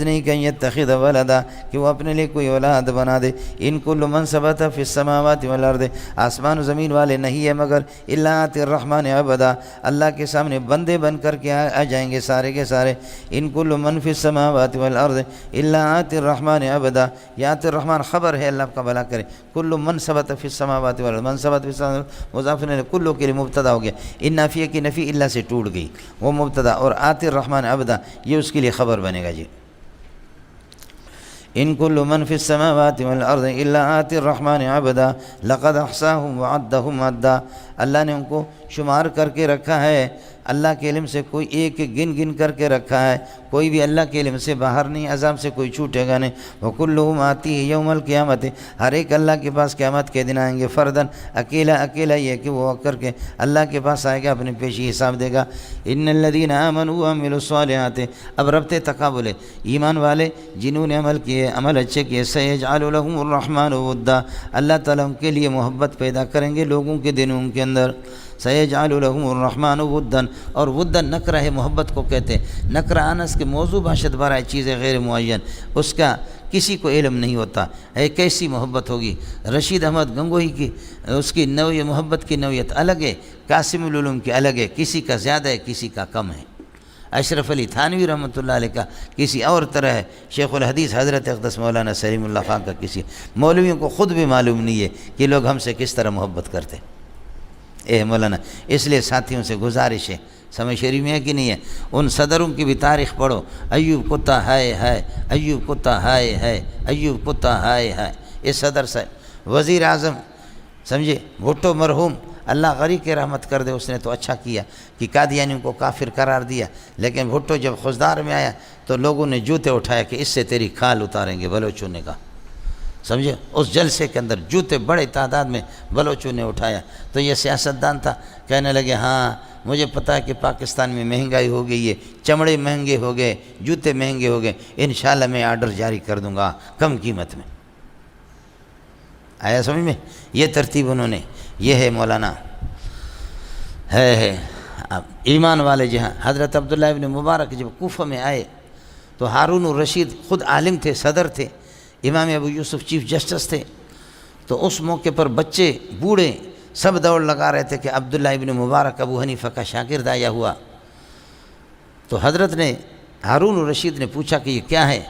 نہیں کہ يتخذ ولدا، کہ وہ اپنے لیے کوئی اولاد بنا دے۔ ان کل من ثبت فی السماوات والارض، آسمان و زمین والے نہیں ہے مگر الا آتی الرحمن عبدا، اللہ کے سامنے بندے بن کر کے آ جائیں گے سارے کے سارے۔ ان کل من فی السماوات والارض الا آتی الرحمن عبدا، یات الرحمن خبر ہے، اللہ کا بھلا کرے، کل من ثبت فی السماوات والارض، من ثبت فی السماوات مضاف الیہ، کلو کے لیے مبتدا ہو گیا، ان نافیہ کی نفی اللہ سے ٹوٹ گئی، وہ مبتدا، اور آتی الرحمن عبدا یہ اس کے لیے خبر بنے گا جی۔ ان کل من فی السماوات والارض الا آتی الرحمن عبدا لقد احصاهم وعدهم عدا، اللہ نے ان کو شمار کر کے رکھا ہے، اللہ کے علم سے کوئی ایک گن گن کر کے رکھا ہے، کوئی بھی اللہ کے علم سے باہر نہیں، عذاب سے کوئی چھوٹے گا نہیں۔ وَكُلُّهُمْ آتِيهِ يَوْمَ الْقِيَامَةِ، ہر ایک اللہ کے پاس قیامت کے دن آئیں گے، فردن اکیلا یہ کہ وہ کر کے اللہ کے پاس آئے گا، اپنے پیشی حساب دے گا۔ ان الذين آمنوا وعملوا الصالحات، اب ربط تقابل ہے، ایمان والے جنہوں نے عمل کیے، عمل اچھے کیے، سيجعل لهم الرحمن ودا، اللہ تعالیٰ ان کے لیے محبت پیدا کریں گے لوگوں کے دلوں کے اندر، سيجعل لهم الرحمن ودا، اور ودا نکرہ ہے، محبت کو کہتے ہیں، نکرہ انس کے موضوع باشد برائے چیزیں غیر معین، اس کا کسی کو علم نہیں ہوتا ہے، کیسی محبت ہوگی۔ رشید احمد گنگوہی کی اس کی نوعیت، محبت کی نوعیت الگ ہے، قاسم العلوم کی الگ ہے، کسی کا زیادہ ہے کسی کا کم ہے، اشرف علی تھانوی رحمۃ اللہ علیہ کا کسی اور طرح ہے، شیخ الحدیث حضرت اقدس مولانا سلیم اللہ خان کا کسی، مولویوں کو خود بھی معلوم نہیں ہے کہ لوگ ہم سے کس طرح محبت کرتے ہیں۔ اے مولانا، اس لیے ساتھیوں سے گزارش ہے، سمجھ شریف میں ہے کہ نہیں ہے، ان صدروں کی بھی تاریخ پڑھو، ایوب کتا ہائے ایوب کتا ہائے ایوب کتا ہائے، یہ صدر صاحب وزیر اعظم، سمجھے، بھٹو مرحوم، اللہ غریق کے رحمت کر دے، اس نے تو اچھا کیا کہ قادیانیوں کو کافر قرار دیا، لیکن بھٹو جب خزدار میں آیا تو لوگوں نے جوتے اٹھایا کہ اس سے تیری کھال اتاریں گے بلوچوں نے کہا، سمجھے، اس جلسے کے اندر جوتے بڑے تعداد میں بلوچوں نے اٹھایا، تو یہ سیاستدان تھا، کہنے لگے ہاں مجھے پتہ ہے کہ پاکستان میں مہنگائی ہو گئی ہے، چمڑے مہنگے ہو گئے، جوتے مہنگے ہو گئے، انشاءاللہ میں آرڈر جاری کر دوں گا کم قیمت میں۔ آیا سمجھ میں، یہ ترتیب انہوں نے، یہ ہے مولانا ہے اب ایمان والے جہاں۔ حضرت عبداللہ ابن مبارک جب کوفہ میں آئے تو ہارون الرشید خود عالم تھے، صدر تھے، امام ابو یوسف چیف جسٹس تھے، تو اس موقع پر بچے بوڑھے سب دوڑ لگا رہے تھے کہ عبداللہ ابن مبارک ابو حنیفہ کا شاگرد آیا ہوا، تو حضرت نے ہارون الرشید نے پوچھا کہ یہ کیا ہے،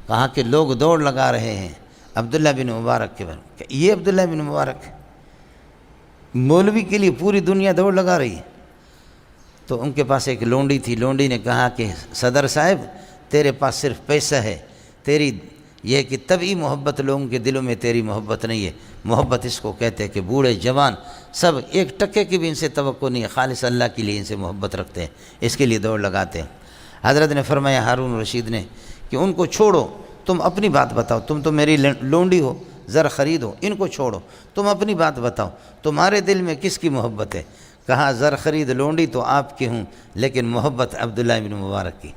کہا کہ لوگ دوڑ لگا رہے ہیں عبداللہ بن مبارک کے بارے میں، کہ یہ عبداللہ بن مبارک مولوی کے لیے پوری دنیا دوڑ لگا رہی ہے۔ تو ان کے پاس ایک لونڈی تھی، لونڈی نے کہا کہ صدر صاحب تیرے پاس صرف پیسہ ہے، تیری یہ کہ طبعی محبت لوگوں کے دلوں میں تیری محبت نہیں ہے، محبت اس کو کہتے ہیں کہ بوڑھے جوان سب ایک ٹکے کی بھی ان سے توقع نہیں ہے، خالص اللہ کے لیے ان سے محبت رکھتے ہیں، اس کے لیے دوڑ لگاتے ہیں۔ حضرت نے فرمایا ہارون رشید نے کہ ان کو چھوڑو، تم اپنی بات بتاؤ، تم تو میری لونڈی ہو، زر خرید ہو، ان کو چھوڑو، تم اپنی بات بتاؤ، تمہارے دل میں کس کی محبت ہے؟ کہا زر خرید لونڈی تو آپ کی ہوں لیکن محبت عبداللہ بن مبارک کی،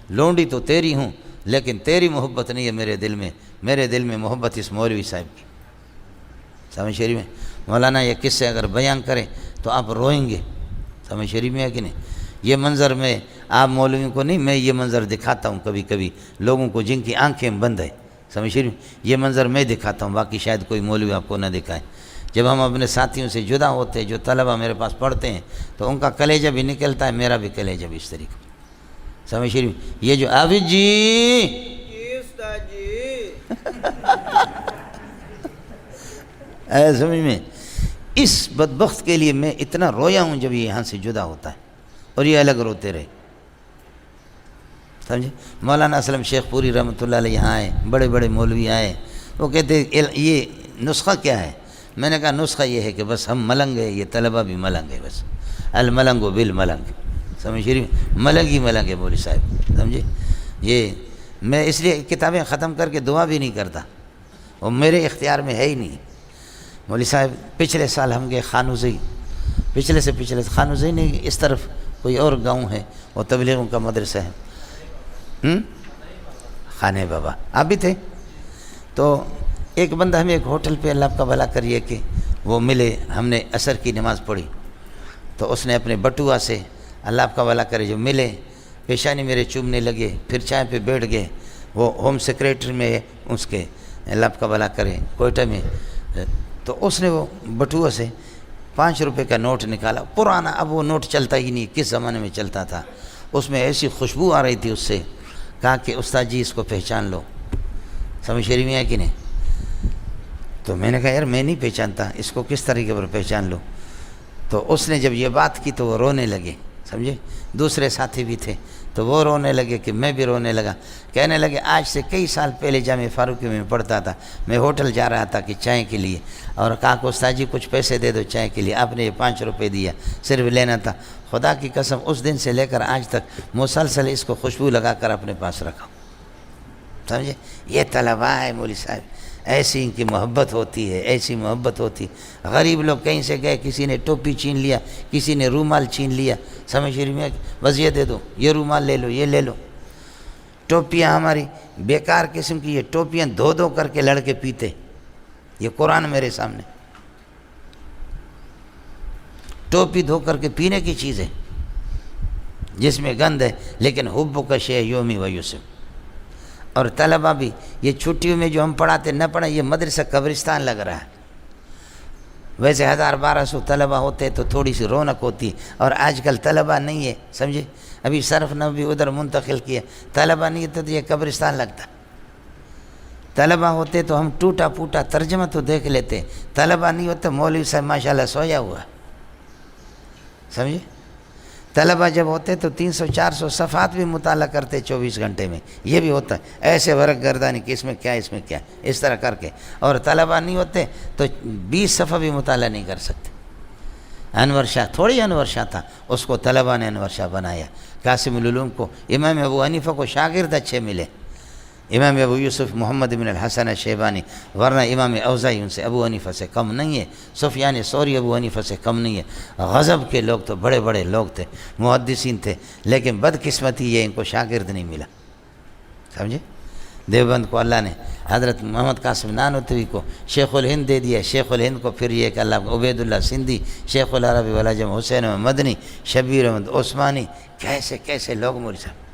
لونڈی تو تیری ہوں لیکن تیری محبت نہیں ہے میرے دل میں محبت اس مولوی صاحب کی۔ سمجھ شریف میں مولانا یہ قصے اگر بیان کریں تو آپ روئیں گے، سمجھ شریف میں ہے کہ نہیں؟ یہ منظر میں آپ مولویوں کو نہیں، میں یہ منظر دکھاتا ہوں کبھی کبھی لوگوں کو جن کی آنکھیں بند ہے، سمجھ شریف، یہ منظر میں دکھاتا ہوں، باقی شاید کوئی مولوی آپ کو نہ دکھائے۔ جب ہم اپنے ساتھیوں سے جدا ہوتے ہیں، جو طلبہ میرے پاس پڑھتے ہیں، تو ان کا کلیجہ بھی نکلتا ہے، میرا بھی کلیجہ بھی اس طریقے، سمجھ شریف، یہ جو عابد جی سمجھ میں اس بدبخت کے لیے میں اتنا رویا ہوں جب یہ یہاں سے جدا ہوتا ہے اور یہ الگ روتے رہے، سمجھے۔ مولانا اسلم شیخ پوری رحمۃ اللہ علیہ یہاں آئے، بڑے بڑے مولوی آئے، وہ کہتے یہ نسخہ کیا ہے؟ میں نے کہا نسخہ یہ ہے کہ بس ہم ملنگ ہیں، یہ طلبہ بھی ملنگ ہے، بس الملنگ و بالملنگ، سمجھ شریف، ملنگ ہی ملنگ ہے مولوی صاحب، سمجھے۔ یہ میں اس لیے کتابیں ختم کر کے دعا بھی نہیں کرتا، وہ میرے اختیار میں ہے ہی نہیں۔ مولوی صاحب پچھلے سال ہم گئے خانوزئی، پچھلے سے پچھلے خانوزئی نہیں، اس طرف کوئی اور گاؤں ہے، وہ تبلیغوں کا مدرسہ ہے، خانے بابا، آپ بھی تھے۔ تو ایک بندہ ہمیں ایک ہوٹل پہ، اللہ کا بھلا کریے کہ وہ ملے، ہم نے عصر کی نماز پڑھی تو اس نے اپنے بٹوا سے، اللہ آپ کا بھلا کرے، جو ملے پیشانی میرے چومنے لگے، پھر چائے پہ بیٹھ گئے، وہ ہوم سیکریٹری میں ہے اس کے، اللہ آپ کا بھلا کرے، کوئٹہ میں، تو اس نے وہ بٹوا سے 5 روپے کا نوٹ نکالا، پرانا، اب وہ نوٹ چلتا ہی نہیں، کس زمانے میں چلتا تھا، اس میں ایسی خوشبو آ رہی تھی اس سے، کہا کہ استاد جی اس کو پہچان لو، سمجھ شریف میں ہے کہ نہیں؟ تو میں نے کہا یار میں نہیں پہچانتا اس کو، کس طریقے پر پہچان لو؟ تو اس نے جب یہ بات کی تو وہ رونے لگے، سمجھے، دوسرے ساتھی بھی تھے تو وہ رونے لگے کہ میں بھی رونے لگا، کہنے لگے آج سے کئی سال پہلے جامع فاروقی میں پڑھتا تھا، میں ہوٹل جا رہا تھا کہ چائے کے لیے، اور کہا کہ استاد جی کچھ پیسے دے دو چائے کے لیے، آپ نے یہ 5 روپے دیا، صرف لینا تھا، خدا کی قسم اس دن سے لے کر آج تک مسلسل اس کو خوشبو لگا کر اپنے پاس رکھا، سمجھے۔ یہ طلباء ہے مولوی صاحب، ایسی ان کی محبت ہوتی ہے، ایسی محبت ہوتی۔ غریب لوگ کہیں سے گئے، کسی نے ٹوپی چھین لیا، کسی نے رومال چھین لیا، سمجھ شریف میں، بس یہ دے دو، یہ رومال لے لو، یہ لے لو۔ ٹوپیاں ہماری بیکار قسم کی، یہ ٹوپیاں دھو دھو کر کے لڑکے پیتے، یہ قرآن میرے سامنے، ٹوپی دھو کر کے پینے کی چیز ہے جس میں گند ہے، لیکن حب کا شے یومی و یوسف۔ اور طلبہ بھی یہ چھٹیوں میں جو ہم پڑھاتے نہ پڑھیں، یہ مدرسہ قبرستان لگ رہا ہے۔ ویسے 1000-1200 طلبہ ہوتے تو تھوڑی سی رونق ہوتی، اور آج کل طلبہ نہیں ہے، سمجھے، ابھی صرف نہ بھی ادھر منتقل کیا، طلبہ نہیں ہوتے تو یہ قبرستان لگتا۔ طلبہ ہوتے تو ہم ٹوٹا پوٹا ترجمہ تو دیکھ لیتے، طلبہ نہیں ہوتے مولوی صاحب ماشاءاللہ سویا ہوا، سمجھے۔ طلبہ جب ہوتے تو 300-400 صفحات بھی مطالعہ کرتے 24 گھنٹے میں، یہ بھی ہوتا ہے، ایسے ورق گردانی کہ اس میں کیا، اس میں کیا، اس طرح کر کے۔ اور طلبہ نہیں ہوتے تو 20 صفحہ بھی مطالعہ نہیں کر سکتے۔ انور شاہ، تھوڑی انور شاہ تھا، اس کو طلبہ نے انور شاہ بنایا۔ قاسم العلوم کو، امام ابو حنیفہ کو شاگرد اچھے ملے، امام ابو یوسف محمد بن الحسن شیبانی، ورنہ امام اوزاعی ان سے، ابو حنیفہ سے کم نہیں ہے، سفیان ثوری ابو حنیفہ سے کم نہیں ہے۔ غضب کے لوگ تو بڑے بڑے لوگ تھے، محدثین تھے، لیکن بدقسمتی یہ ان کو شاگرد نہیں ملا، سمجھے۔ دیوبند کو اللہ نے حضرت محمد قاسم نانوتوی کو شیخ الہند دے دیا، شیخ الہند کو پھر یہ کہ اللہ عبید اللہ سندھی، شیخ العربی والعجم حسین احمد مدنی، شبیر احمد عثمانی، کیسے کیسے لوگ مولوی صاحب۔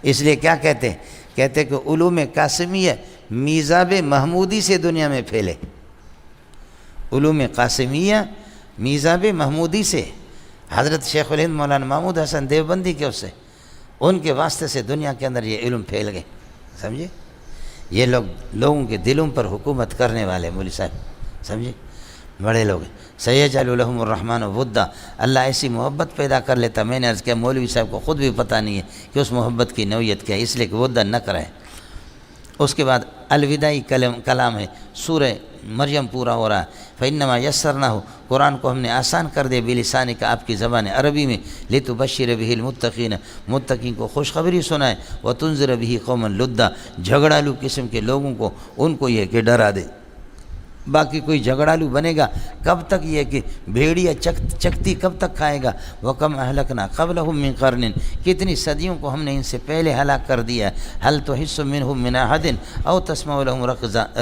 اس لیے کیا کہتے ہیں کہ علوم قاسمیہ میزاب محمودی سے دنیا میں پھیلے، علوم قاسمیہ میزاب محمودی سے، حضرت شیخ الہند مولانا محمود حسن دیوبندی کے اس سے، ان کے واسطے سے دنیا کے اندر یہ علم پھیل گئے، سمجھے۔ یہ لوگ لوگوں کے دلوں پر حکومت کرنے والے مولوی صاحب، سمجھے، بڑے لوگ ہیں۔ سیجعل لهم الرحمن ودا، اللہ ایسی محبت پیدا کر لیتا۔ میں نے عرض کیا مولوی صاحب کو خود بھی پتہ نہیں ہے کہ اس محبت کی نوعیت کیا ہے، اس لیے کہ ودا نہ کرے۔ اس کے بعد الوداعی کلام ہے، سورہ مریم پورا ہو رہا ہے، فإنما یسرناہ، قرآن کو ہم نے آسان کر دیا، بلسانک، آپ کی زبان عربی میں، لتبشر بہ المتقین، متقین کو خوشخبری سنائے، وتنذر بہ قوما لدا، جھگڑالو قسم کے لوگوں کو ان کو یہ کہ ڈرا دے۔ باقی کوئی جھگڑالو بنے گا کب تک، یہ کہ بھیڑیا چکتی کب تک کھائے گا۔ وَكَمْ أَهْلَكْنَا قَبْلَهُمْ مِنْ قَرْنٍ، کتنی صدیوں کو ہم نے ان سے پہلے ہلاک کر دیا ہے۔ هَلْ تُحِسُّ مِنْهُمْ مِنْ أَحَدٍ أَوْ تَسْمَعُ لَهُمْ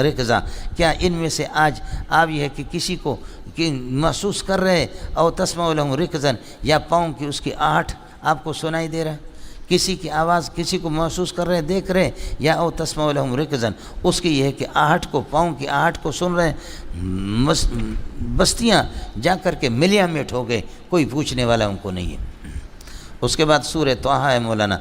رِكْزًا، کیا ان میں سے آج آپ یہ ہے کہ کسی کو محسوس کر رہے، او تسمعُ لَهُمْ رِكْزًا، یا پاؤں کی اس کی آہٹ آپ کو سنائی دے رہا ہے، کسی کی آواز کسی کو محسوس کر رہے، دیکھ رہے، یا او تسمعُ لَهُمْ رِكْزًا، اس کی یہ ہے کہ آہٹ کو، پاؤں کی آہٹ کو سن رہے ہیں۔ بستیاں جا کر کے ملیاں میٹ ہو گئے، کوئی پوچھنے والا ان کو نہیں ہے۔ اس کے بعد سورہ طٰہٰ ہے مولانا،